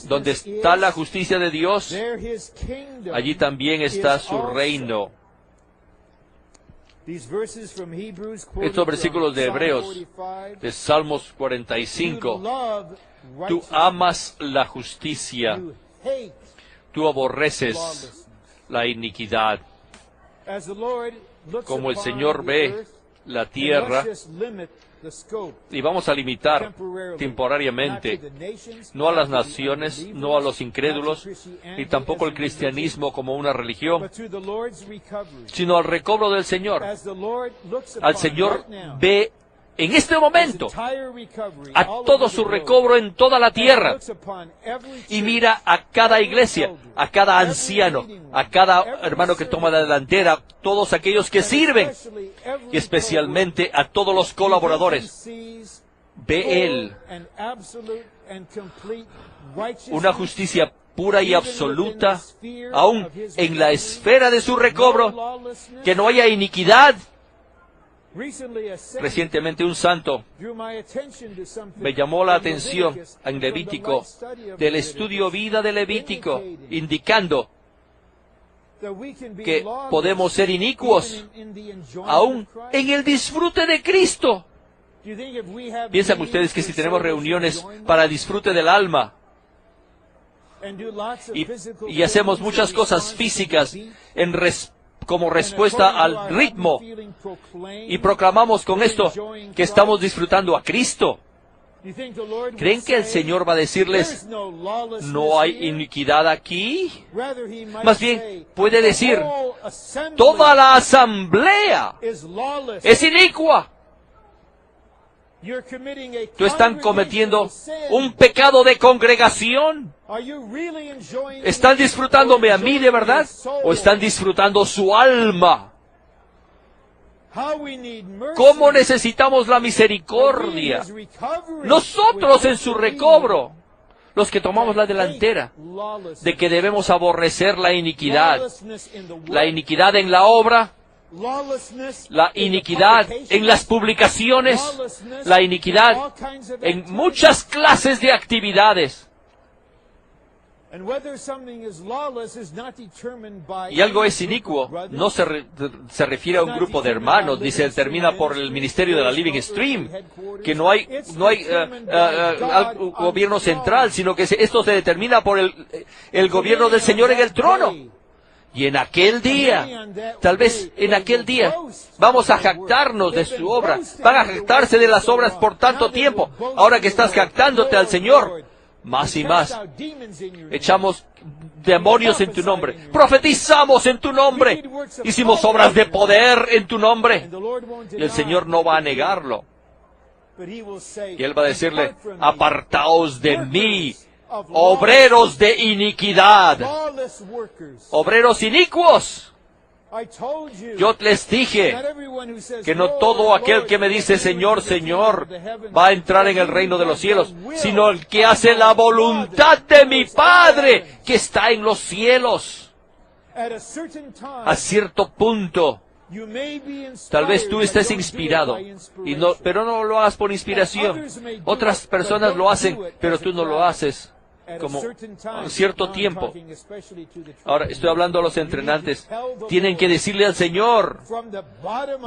Donde está la justicia de Dios, allí también está su reino. Estos versículos de Hebreos, de Salmos 45, tú amas la justicia, tú aborreces la iniquidad. Como el Señor ve la tierra, y vamos a limitar temporariamente, no a las naciones, no a los incrédulos, ni tampoco el cristianismo como una religión, sino al recobro del Señor. Al Señor ve en este momento a todo su recobro en toda la tierra y mira a cada iglesia, a cada anciano, a cada hermano que toma la delantera, todos aquellos que sirven y especialmente a todos los colaboradores. Ve Él una justicia pura y absoluta, aún en la esfera de su recobro, que no haya iniquidad. Recientemente un santo me llamó la atención en Levítico, del estudio vida de Levítico, indicando que podemos ser inicuos aún en el disfrute de Cristo. ¿Piensan ustedes que si tenemos reuniones para el disfrute del alma y hacemos muchas cosas físicas como respuesta al ritmo, y proclamamos con esto que estamos disfrutando a Cristo? ¿Creen que el Señor va a decirles, no hay iniquidad aquí? Más bien, puede decir, toda la asamblea es inicua. Tú están cometiendo un pecado de congregación. ¿Están disfrutándome a mí de verdad? ¿O están disfrutando su alma? ¿Cómo necesitamos la misericordia? Nosotros en su recobro, los que tomamos la delantera, de que debemos aborrecer la iniquidad en la obra, la iniquidad en las publicaciones, la iniquidad en muchas clases de actividades. Y algo es inicuo, no se refiere a un grupo de hermanos, ni se determina por el ministerio de la Living Stream, que no hay gobierno central, sino que esto se determina por el gobierno del Señor en el trono. Y en aquel día, tal vez en aquel día, vamos a jactarnos de su obra. Van a jactarse de las obras por tanto tiempo. Ahora que estás jactándote al Señor, más y más, echamos demonios en tu nombre, profetizamos en tu nombre, hicimos obras de poder en tu nombre. Y el Señor no va a negarlo. Y Él va a decirle, apartaos de mí, obreros de iniquidad, obreros inicuos. Yo les dije que no todo aquel que me dice Señor, Señor, va a entrar en el reino de los cielos, sino el que hace la voluntad de mi Padre que está en los cielos. A cierto punto, Tal vez tú estés inspirado, pero no lo hagas por inspiración. Otras personas lo hacen, pero tú no lo haces como en cierto tiempo. Ahora, estoy hablando a los entrenantes. Tienen que decirle al Señor,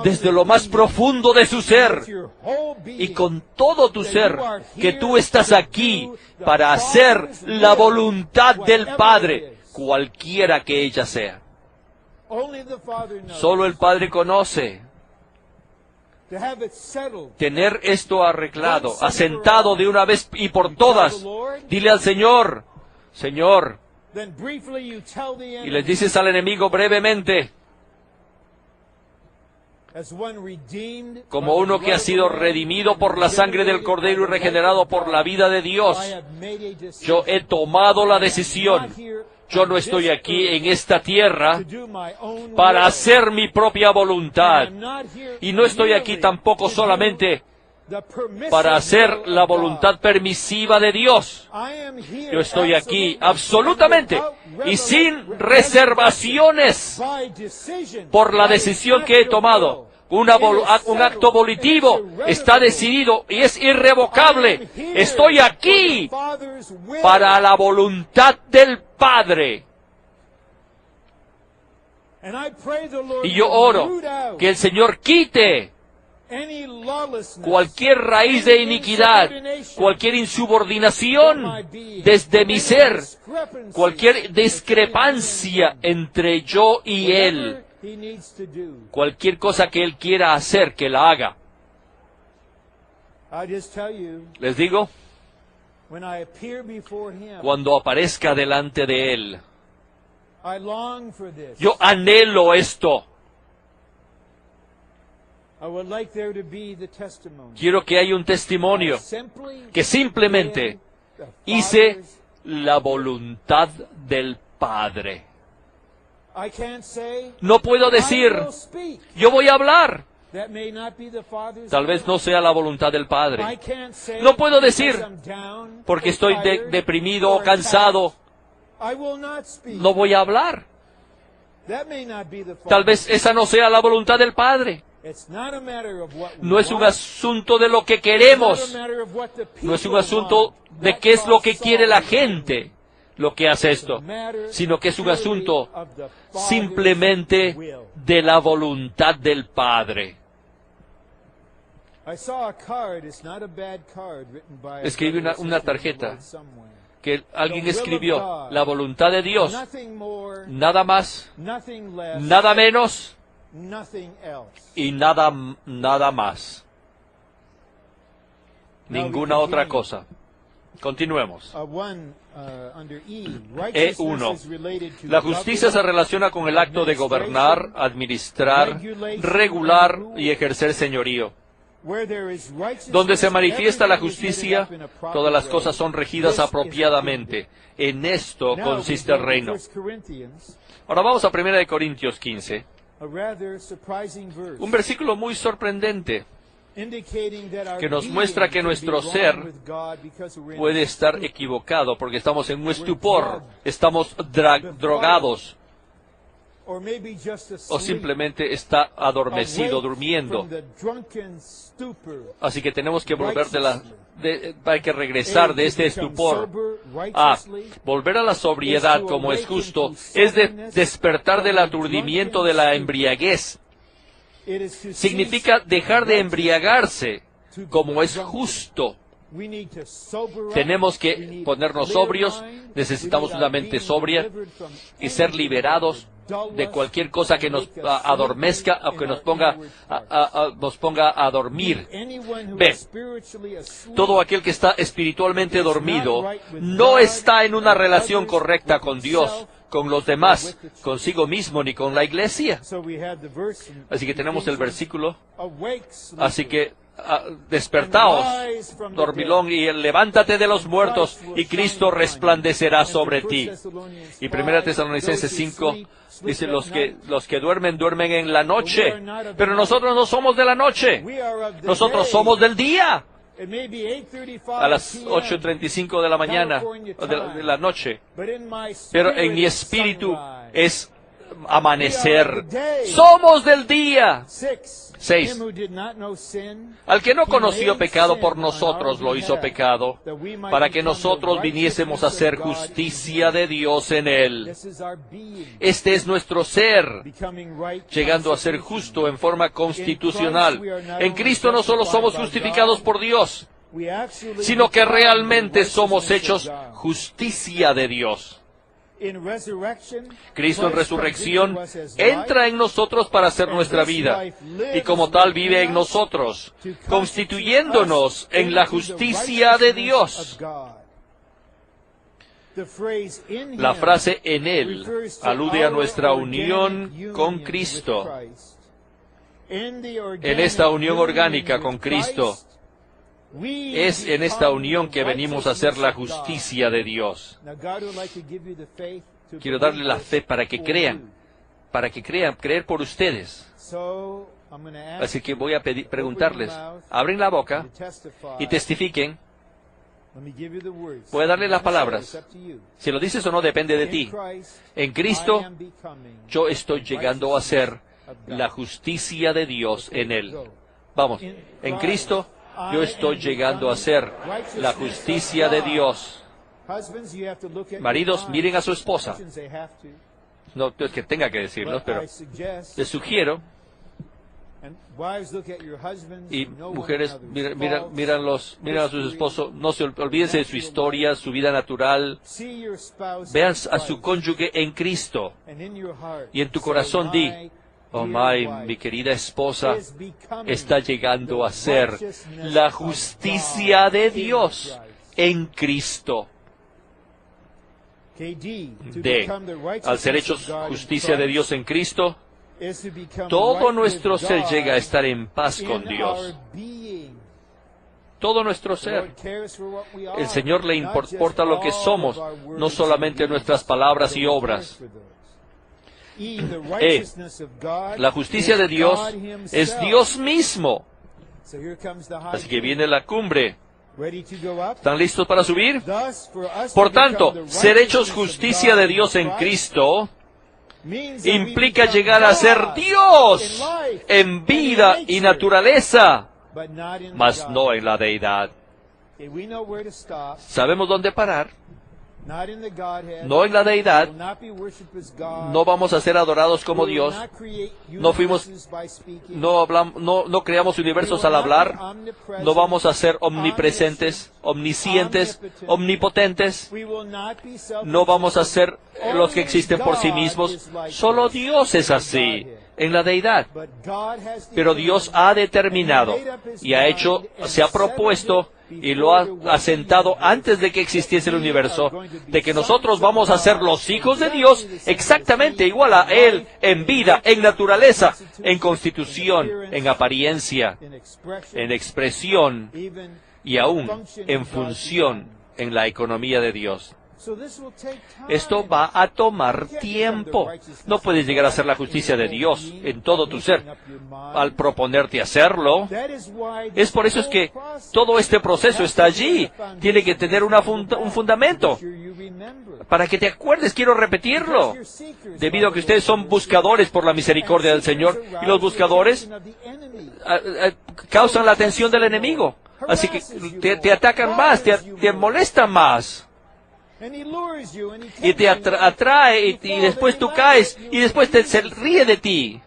desde lo más profundo de su ser, y con todo tu ser, que tú estás aquí para hacer la voluntad del Padre, cualquiera que ella sea. Solo el Padre conoce. Tener esto arreglado, asentado de una vez y por todas. Dile al Señor, Señor, y les dices al enemigo brevemente, como uno que ha sido redimido por la sangre del Cordero y regenerado por la vida de Dios, yo he tomado la decisión. Yo no estoy aquí en esta tierra para hacer mi propia voluntad. Y no estoy aquí tampoco solamente para hacer la voluntad permisiva de Dios. Yo estoy aquí absolutamente y sin reservaciones por la decisión que he tomado. Un acto volitivo está decidido y es irrevocable. Estoy aquí para la voluntad del Padre. Y yo oro que el Señor quite cualquier raíz de iniquidad, cualquier insubordinación desde mi ser, cualquier discrepancia entre yo y Él. Cualquier cosa que Él quiera hacer, que la haga. Les digo, cuando aparezca delante de Él, yo anhelo esto. Quiero que haya un testimonio que simplemente hice la voluntad del Padre. No puedo decir, yo voy a hablar. Tal vez no sea la voluntad del Padre. No puedo decir, porque estoy deprimido o cansado, no voy a hablar. Tal vez esa no sea la voluntad del Padre. No es un asunto de lo que queremos. No es un asunto de qué es lo que quiere la gente lo que hace esto, sino que es un asunto simplemente de la voluntad del Padre. Escribí una tarjeta que alguien escribió, la voluntad de Dios, nada más, nada menos y nada más. Ninguna otra cosa. Continuemos. E1. La justicia se relaciona con el acto de gobernar, administrar, regular y ejercer señorío. Donde se manifiesta la justicia, todas las cosas son regidas apropiadamente. En esto consiste el reino. Ahora vamos a 1 Corintios 15. Un versículo muy sorprendente, que nos muestra que nuestro ser puede estar equivocado porque estamos en un estupor, estamos drogados, o simplemente está adormecido, durmiendo. Así que tenemos que hay que regresar de este estupor a volver a la sobriedad como es justo, es despertar del aturdimiento de la embriaguez. Significa dejar de embriagarse como es justo. Tenemos que ponernos sobrios, necesitamos una mente sobria y ser liberados de cualquier cosa que nos adormezca o que nos ponga a dormir. Ve, todo aquel que está espiritualmente dormido no está en una relación correcta con Dios, con los demás, consigo mismo, ni con la iglesia. Así que tenemos el versículo. Así que despertaos, dormilón, y levántate de los muertos, y Cristo resplandecerá sobre ti. Y 1 Tesalonicenses 5 dice, los que duermen en la noche, pero nosotros no somos de la noche, nosotros somos del día. A las 8:35 de la mañana, de la noche. Pero en mi espíritu es amanecer. Somos del día. 6. Al que no conoció pecado por nosotros lo hizo pecado, para que nosotros viniésemos a ser justicia de Dios en él. Este es nuestro ser, llegando a ser justo en forma constitucional. En Cristo no solo somos justificados por Dios, sino que realmente somos hechos justicia de Dios. Cristo en resurrección entra en nosotros para hacer nuestra vida, y como tal vive en nosotros, constituyéndonos en la justicia de Dios. La frase "en Él" alude a nuestra unión con Cristo. En esta unión orgánica con Cristo, es en esta unión que venimos a hacer la justicia de Dios. Quiero darle la fe para que crean, creer por ustedes. Así que voy a preguntarles, abren la boca y testifiquen. Voy a darle las palabras. Si lo dices o no depende de ti. En Cristo, yo estoy llegando a ser la justicia de Dios en Él. Vamos, en Cristo, yo estoy llegando a ser la justicia de Dios. Maridos, miren a su esposa. No es que tenga que decirlo, pero les sugiero. Y mujeres, miran a sus esposos. No se olvídense de su historia, su vida natural. Vean a su cónyuge en Cristo. Y en tu corazón di: oh, mi querida esposa está llegando a ser la justicia de Dios en Cristo. D. Al ser hechos justicia de Dios en Cristo, todo nuestro ser llega a estar en paz con Dios. Todo nuestro ser. El Señor le importa lo que somos, no solamente nuestras palabras y obras. La justicia de Dios es Dios mismo. Así que viene la cumbre. ¿Están listos para subir? Por tanto, ser hechos justicia de Dios en Cristo implica llegar a ser Dios en vida y naturaleza, mas no en la deidad. ¿Sabemos dónde parar? No en la deidad. No vamos a ser adorados como Dios. No creamos universos al hablar. No vamos a ser omnipresentes, omniscientes, omnipotentes. No vamos a ser los que existen por sí mismos. Solo Dios es así en la deidad. Pero Dios ha determinado y se ha propuesto y lo ha asentado antes de que existiese el universo, de que nosotros vamos a ser los hijos de Dios exactamente igual a Él en vida, en naturaleza, en constitución, en apariencia, en expresión y aún en función en la economía de Dios. Esto va a tomar tiempo. No puedes llegar a ser la justicia de Dios en todo tu ser al proponerte hacerlo. Es por eso es que todo este proceso está allí. Tiene que tener un fundamento. Para que te acuerdes, quiero repetirlo. Debido a que ustedes son buscadores por la misericordia del Señor, y los buscadores causan la atención del enemigo. Así que te atacan más, te molestan más. Y te atrae y después tú caes y después se ríe de ti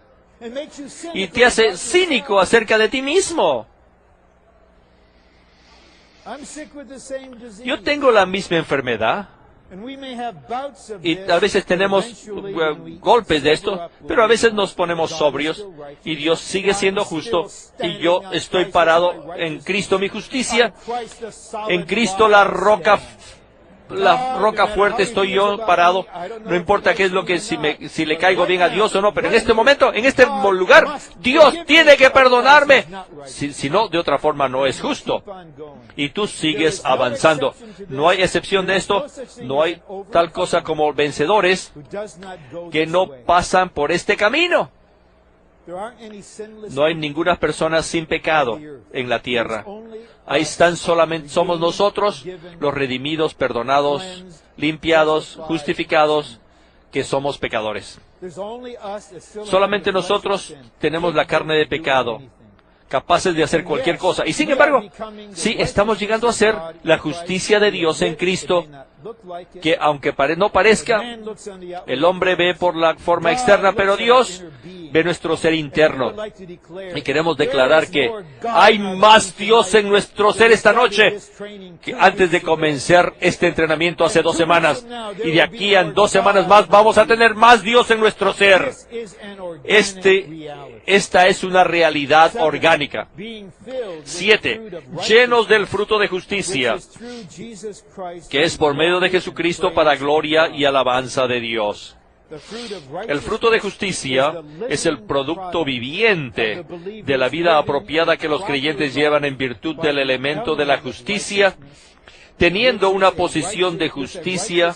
y te hace cínico acerca de ti mismo. Yo tengo la misma enfermedad y a veces tenemos golpes de esto, pero a veces nos ponemos sobrios y Dios sigue siendo justo y yo estoy parado en Cristo mi justicia, en Cristo la roca fuerte, estoy yo parado. No importa qué es lo que, si le caigo bien a Dios o no, pero en este momento, en este lugar, Dios tiene que perdonarme. Si no, de otra forma no es justo. Y tú sigues avanzando. No hay excepción de esto. No hay tal cosa como vencedores que no pasan por este camino. No hay ninguna persona sin pecado en la tierra. Ahí somos nosotros, los redimidos, perdonados, limpiados, justificados, que somos pecadores. Solamente nosotros tenemos la carne de pecado, capaces de hacer cualquier cosa. Y sin embargo, sí, estamos llegando a ser la justicia de Dios en Cristo, que aunque no parezca, el hombre ve por la forma externa, pero Dios ve nuestro ser interno. Y queremos declarar que hay más Dios en nuestro ser esta noche que antes de comenzar este entrenamiento hace 2 semanas. Y de aquí a 2 semanas más vamos a tener más Dios en nuestro ser. Esta es una realidad orgánica. 7. Llenos del fruto de justicia, que es por medio de Jesucristo para gloria y alabanza de Dios. El fruto de justicia es el producto viviente de la vida apropiada que los creyentes llevan en virtud del elemento de la justicia, teniendo una posición de justicia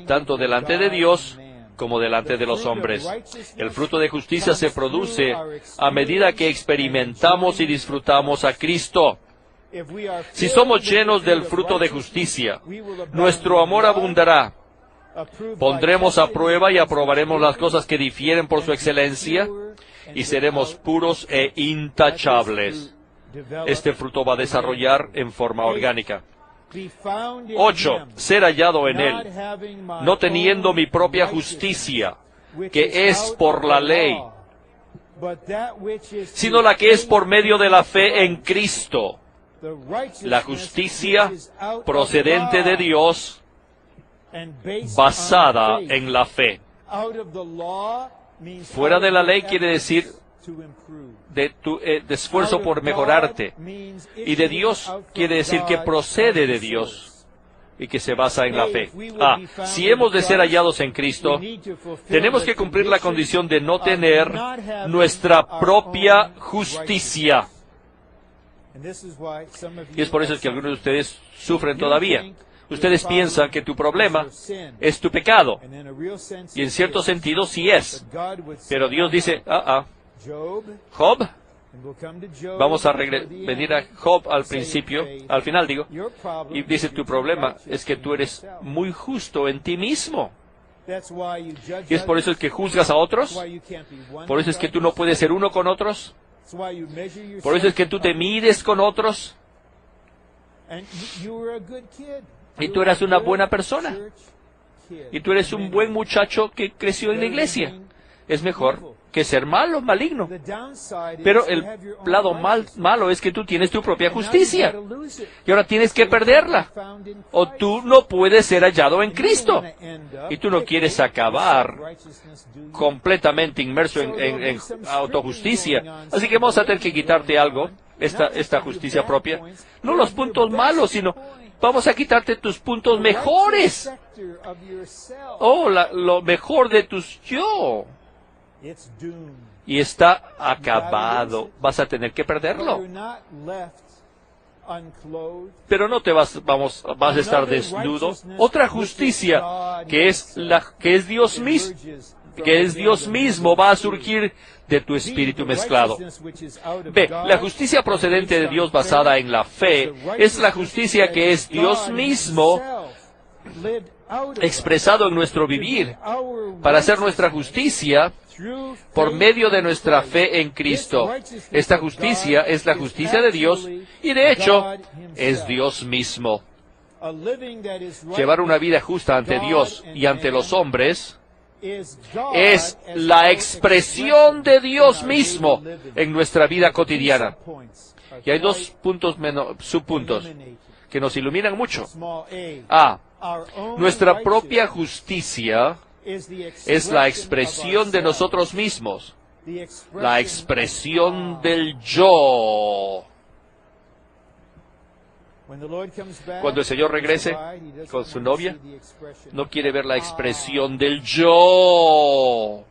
tanto delante de Dios como delante de los hombres. El fruto de justicia se produce a medida que experimentamos y disfrutamos a Cristo. Si somos llenos del fruto de justicia, nuestro amor abundará. Pondremos a prueba y aprobaremos las cosas que difieren por su excelencia y seremos puros e intachables. Este fruto va a desarrollar en forma orgánica. 8. Ser hallado en Él, no teniendo mi propia justicia, que es por la ley, sino la que es por medio de la fe en Cristo, la justicia procedente de Dios, basada en la fe. Fuera de la ley quiere decir de esfuerzo por mejorarte. Y de Dios quiere decir que procede de Dios y que se basa en la fe. Si hemos de ser hallados en Cristo, tenemos que cumplir la condición de no tener nuestra propia justicia. Y es por eso que algunos de ustedes sufren todavía. Ustedes piensan que tu problema es tu pecado. Y en cierto sentido sí es. Pero Dios dice, Job, vamos a venir a Job al principio, al final digo, y dice, tu problema es que tú eres muy justo en ti mismo. Y es por eso que juzgas a otros. Por eso es que tú no puedes ser uno con otros. Por eso es que tú te mides con otros. Y tú eras una buena persona. Y tú eres un buen muchacho que creció en la iglesia. Es mejor que ser malo, maligno. Pero el lado malo es que tú tienes tu propia justicia. Y ahora tienes que perderla. O tú no puedes ser hallado en Cristo. Y tú no quieres acabar completamente inmerso en autojusticia. Así que vamos a tener que quitarte algo, esta justicia propia. No los puntos malos, sino vamos a quitarte tus puntos mejores. Lo mejor de tus yo. Y está acabado. Vas a tener que perderlo. Pero no te vas a estar desnudo. Otra justicia que es Dios mismo va a surgir de tu espíritu mezclado. La justicia procedente de Dios basada en la fe es la justicia que es Dios mismo expresado en nuestro vivir para hacer nuestra justicia por medio de nuestra fe en Cristo. Esta justicia es la justicia de Dios y de hecho es Dios mismo. Llevar una vida justa ante Dios y ante los hombres es la expresión de Dios mismo en nuestra vida cotidiana. Y hay 2 subpuntos que nos iluminan mucho. Nuestra propia justicia es la expresión de nosotros mismos, la expresión del yo. Cuando el Señor regrese con su novia, no quiere ver la expresión del yo.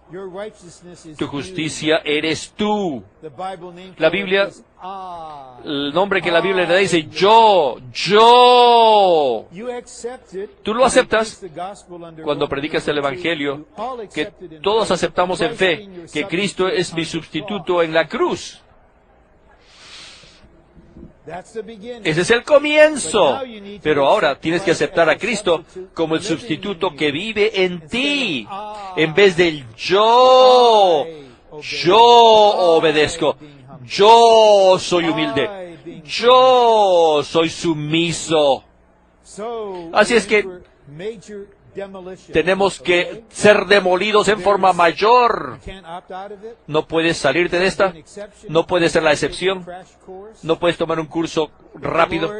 Tu justicia eres tú. La Biblia, el nombre que la Biblia le da dice yo. Tú lo aceptas cuando predicas el Evangelio, que todos aceptamos en fe que Cristo es mi sustituto en la cruz. Ese es el comienzo. Pero ahora tienes que aceptar a Cristo como el sustituto que vive en ti. En vez del yo obedezco. Yo soy humilde. Yo soy sumiso. Así es que tenemos que ser demolidos en forma mayor. No puedes salirte de esta. No puedes ser la excepción. No puedes tomar un curso rápido.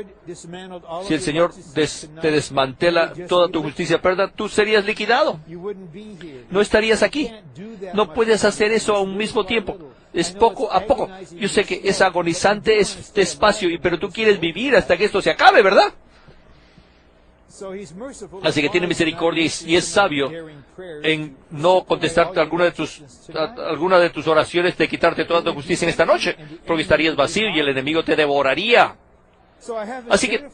Si el Señor te desmantela toda tu justicia, ¿verdad? Tú serías liquidado. No estarías aquí. No puedes hacer eso a un mismo tiempo. Es poco a poco. Yo sé que es agonizante, es despacio, pero tú quieres vivir hasta que esto se acabe, ¿verdad? Así que tiene misericordia y es sabio en no contestarte alguna de tus oraciones de quitarte toda tu justicia en esta noche, porque estarías vacío y el enemigo te devoraría. Así que,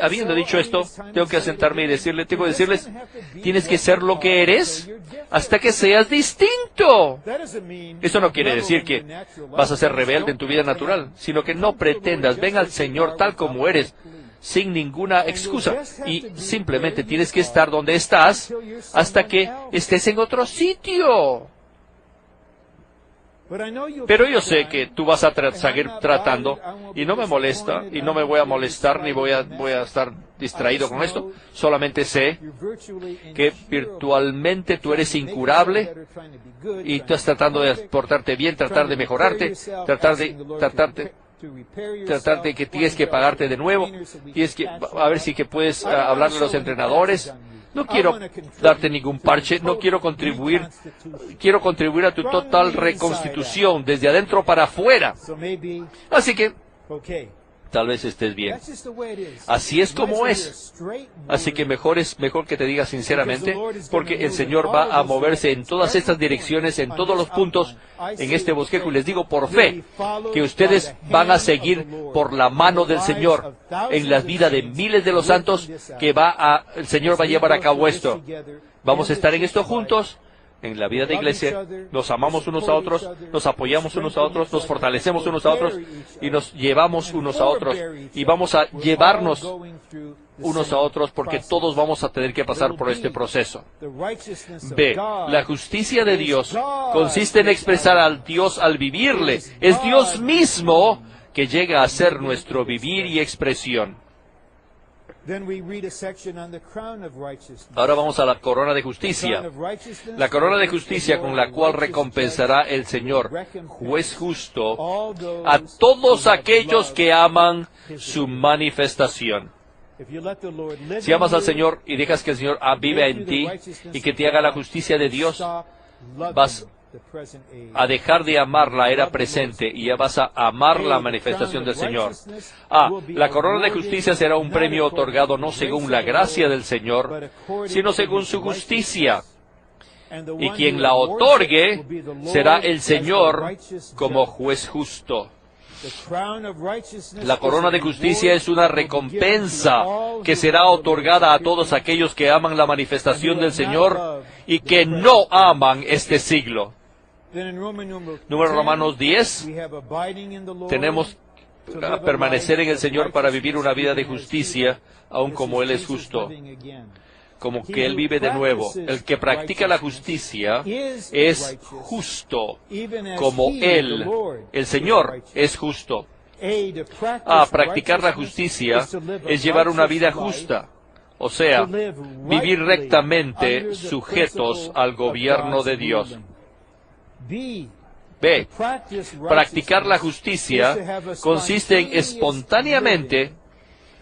habiendo dicho esto, tengo que sentarme y tengo que decirles, tienes que ser lo que eres hasta que seas distinto. Eso no quiere decir que vas a ser rebelde en tu vida natural, sino que no pretendas, ven al Señor tal como eres, sin ninguna excusa, y simplemente tienes que estar donde estás hasta que estés en otro sitio. Pero yo sé que tú vas a seguir tratando, y no me molesta, y no me voy a molestar, ni voy a estar distraído con esto. Solamente sé que virtualmente tú eres incurable, y tú estás tratando de portarte bien, tratar de mejorarte, tratar de que tienes que pagarte de nuevo, tienes que a ver si que puedes hablarle a los entrenadores. No quiero darte ningún parche, no quiero contribuir a tu total reconstitución desde adentro para afuera. Así que tal vez estés bien. Así es como es. Así que mejor que te diga sinceramente, porque el Señor va a moverse en todas estas direcciones, en todos los puntos, en este bosquejo. Y les digo por fe, que ustedes van a seguir por la mano del Señor en la vida de miles de los santos, que el Señor va a llevar a cabo esto. Vamos a estar en esto juntos. En la vida de iglesia, nos amamos unos a otros, nos apoyamos unos a otros, nos fortalecemos unos a otros y nos llevamos unos a otros. Y vamos a llevarnos unos a otros porque todos vamos a tener que pasar por este proceso. B. La justicia de Dios consiste en expresar al Dios al vivirle. Es Dios mismo que llega a ser nuestro vivir y expresión. Ahora vamos a la corona de justicia. La corona de justicia con la cual recompensará el Señor, juez justo, a todos aquellos que aman su manifestación. Si amas al Señor y dejas que el Señor viva en ti y que te haga la justicia de Dios, vas a dejar de amar la era presente y ya vas a amar la manifestación del Señor. La corona de justicia será un premio otorgado no según la gracia del Señor, sino según su justicia. Y quien la otorgue será el Señor como juez justo. La corona de justicia es una recompensa que será otorgada a todos aquellos que aman la manifestación del Señor y que no aman este siglo. Número Romanos 10, tenemos que permanecer en el Señor para vivir una vida de justicia, aun como Él es justo, como que Él vive de nuevo. El que practica la justicia es justo, como Él, el Señor, es justo. Practicar la justicia es llevar una vida justa, o sea, vivir rectamente sujetos al gobierno de Dios. B. Practicar la justicia consiste en espontáneamente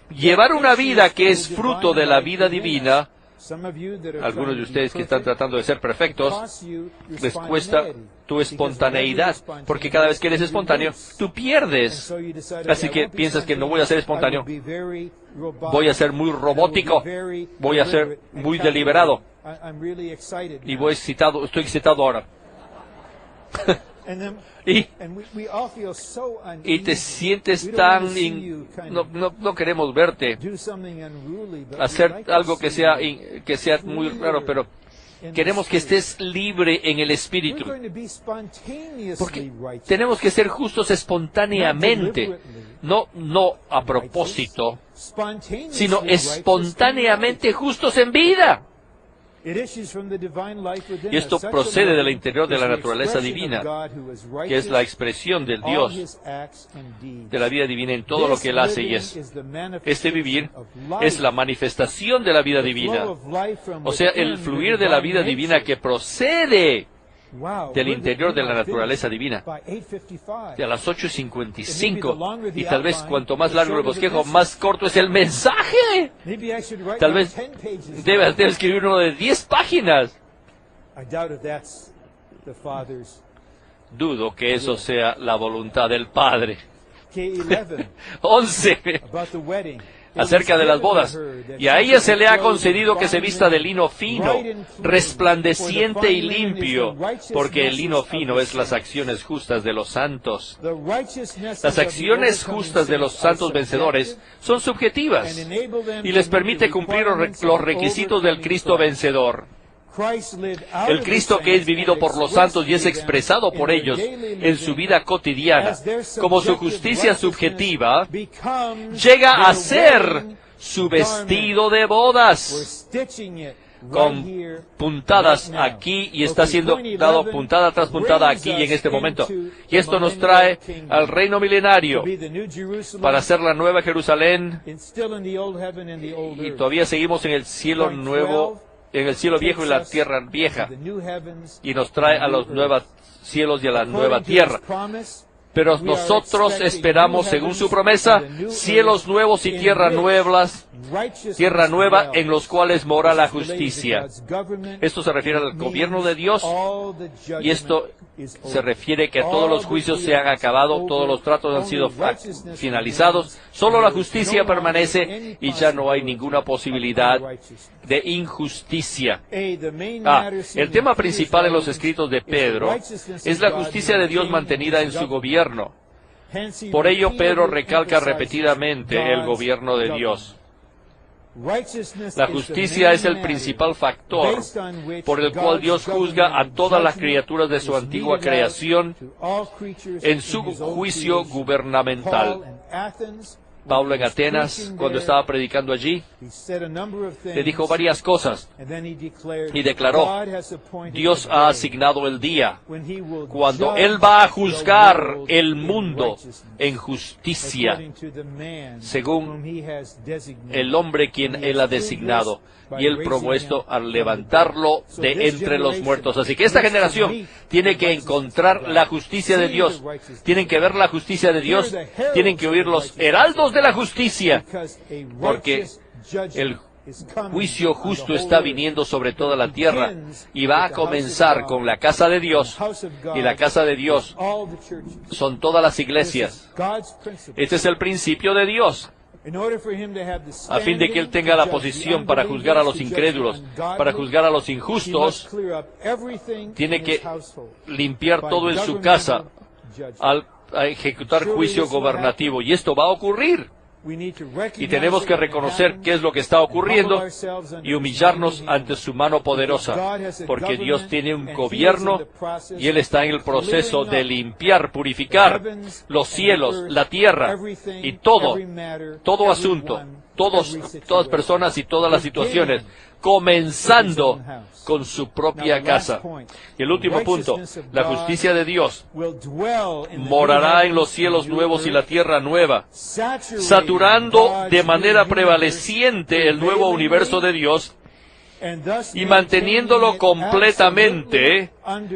llevar una vida que es fruto de la vida divina. Algunos de ustedes que están tratando de ser perfectos, les cuesta tu espontaneidad, porque cada vez que eres espontáneo, tú pierdes. Así que piensas que no voy a ser espontáneo, voy a ser muy robótico, voy a ser muy deliberado, y estoy excitado ahora. Y te sientes tan... No queremos verte hacer algo que sea muy raro, pero queremos que estés libre en el Espíritu. Porque tenemos que ser justos espontáneamente, no a propósito, sino espontáneamente justos en vida. Y esto procede del interior de la naturaleza divina, que es la expresión del Dios, de la vida divina en todo lo que Él hace. Y este vivir es la manifestación de la vida divina. O sea, el fluir de la vida divina que procede del interior de la naturaleza divina. Y a las 8:55, y tal vez cuanto más largo el bosquejo, más corto es el mensaje. Tal vez debes escribir uno de 10 páginas. Dudo que eso sea la voluntad del Padre. 11. Acerca de las bodas. Y a ella se le ha concedido que se vista de lino fino, resplandeciente y limpio, porque el lino fino es las acciones justas de los santos. Las acciones justas de los santos vencedores son subjetivas y les permite cumplir los requisitos del Cristo vencedor. El Cristo que es vivido por los santos y es expresado por ellos en su vida cotidiana, como su justicia subjetiva, llega a ser su vestido de bodas, con puntadas aquí, y está siendo dado puntada tras puntada aquí y en este momento. Y esto nos trae al reino milenario para ser la nueva Jerusalén, y todavía seguimos en el cielo nuevo, en el cielo viejo y la tierra vieja, y nos trae a los nuevos cielos y a la nueva tierra. Pero nosotros esperamos, según su promesa, cielos nuevos y tierra nueva en los cuales mora la justicia. Esto se refiere al gobierno de Dios, y esto se refiere que todos los juicios se han acabado, todos los tratos han sido finalizados, solo la justicia permanece y ya no hay ninguna posibilidad de injusticia. El tema principal en los escritos de Pedro es la justicia de Dios mantenida en su gobierno. Por ello, Pedro recalca repetidamente el gobierno de Dios. La justicia es el principal factor por el cual Dios juzga a todas las criaturas de su antigua creación en su juicio gubernamental. Pablo en Atenas, cuando estaba predicando allí, le dijo varias cosas y declaró: Dios ha asignado el día cuando Él va a juzgar el mundo en justicia, según el hombre quien Él ha designado, y Él propuesto al levantarlo de entre los muertos. Así que esta generación tiene que encontrar la justicia de Dios, tienen que ver la justicia de Dios, tienen que oír los heraldos de la justicia, porque el juicio justo está viniendo sobre toda la tierra, y va a comenzar con la casa de Dios, y la casa de Dios son todas las iglesias. Este es el principio de Dios. A fin de que Él tenga la posición para juzgar a los incrédulos, para juzgar a los injustos, tiene que limpiar todo en su casa al ejecutar juicio gobernativo, y esto va a ocurrir. Y tenemos que reconocer qué es lo que está ocurriendo y humillarnos ante su mano poderosa, porque Dios tiene un gobierno y Él está en el proceso de limpiar, purificar los cielos, la tierra y todo asunto, todas personas y todas las situaciones, comenzando con su propia casa. Y el último punto, la justicia de Dios morará en los cielos nuevos y la tierra nueva, saturando de manera prevaleciente el nuevo universo de Dios y manteniéndolo completamente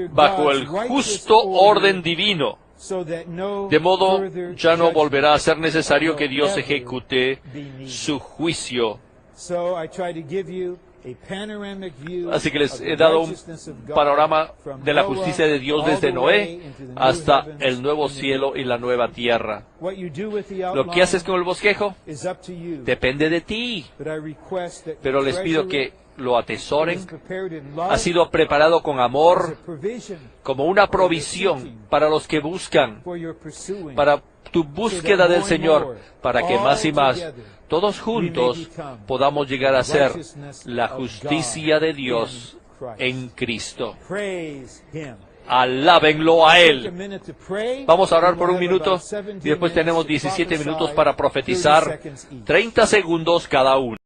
bajo el justo orden divino. De modo, ya no volverá a ser necesario que Dios ejecute su juicio. Así que les he dado un panorama de la justicia de Dios desde Noé hasta el nuevo cielo y la nueva tierra. Lo que haces con el bosquejo depende de ti, pero les pido que lo atesoren. Ha sido preparado con amor, como una provisión para los que buscan, para tu búsqueda del Señor, para que más y más, todos juntos, podamos llegar a ser la justicia de Dios en Cristo. Alábenlo a Él. Vamos a orar por un minuto y después tenemos 17 minutos para profetizar, 30 segundos cada uno.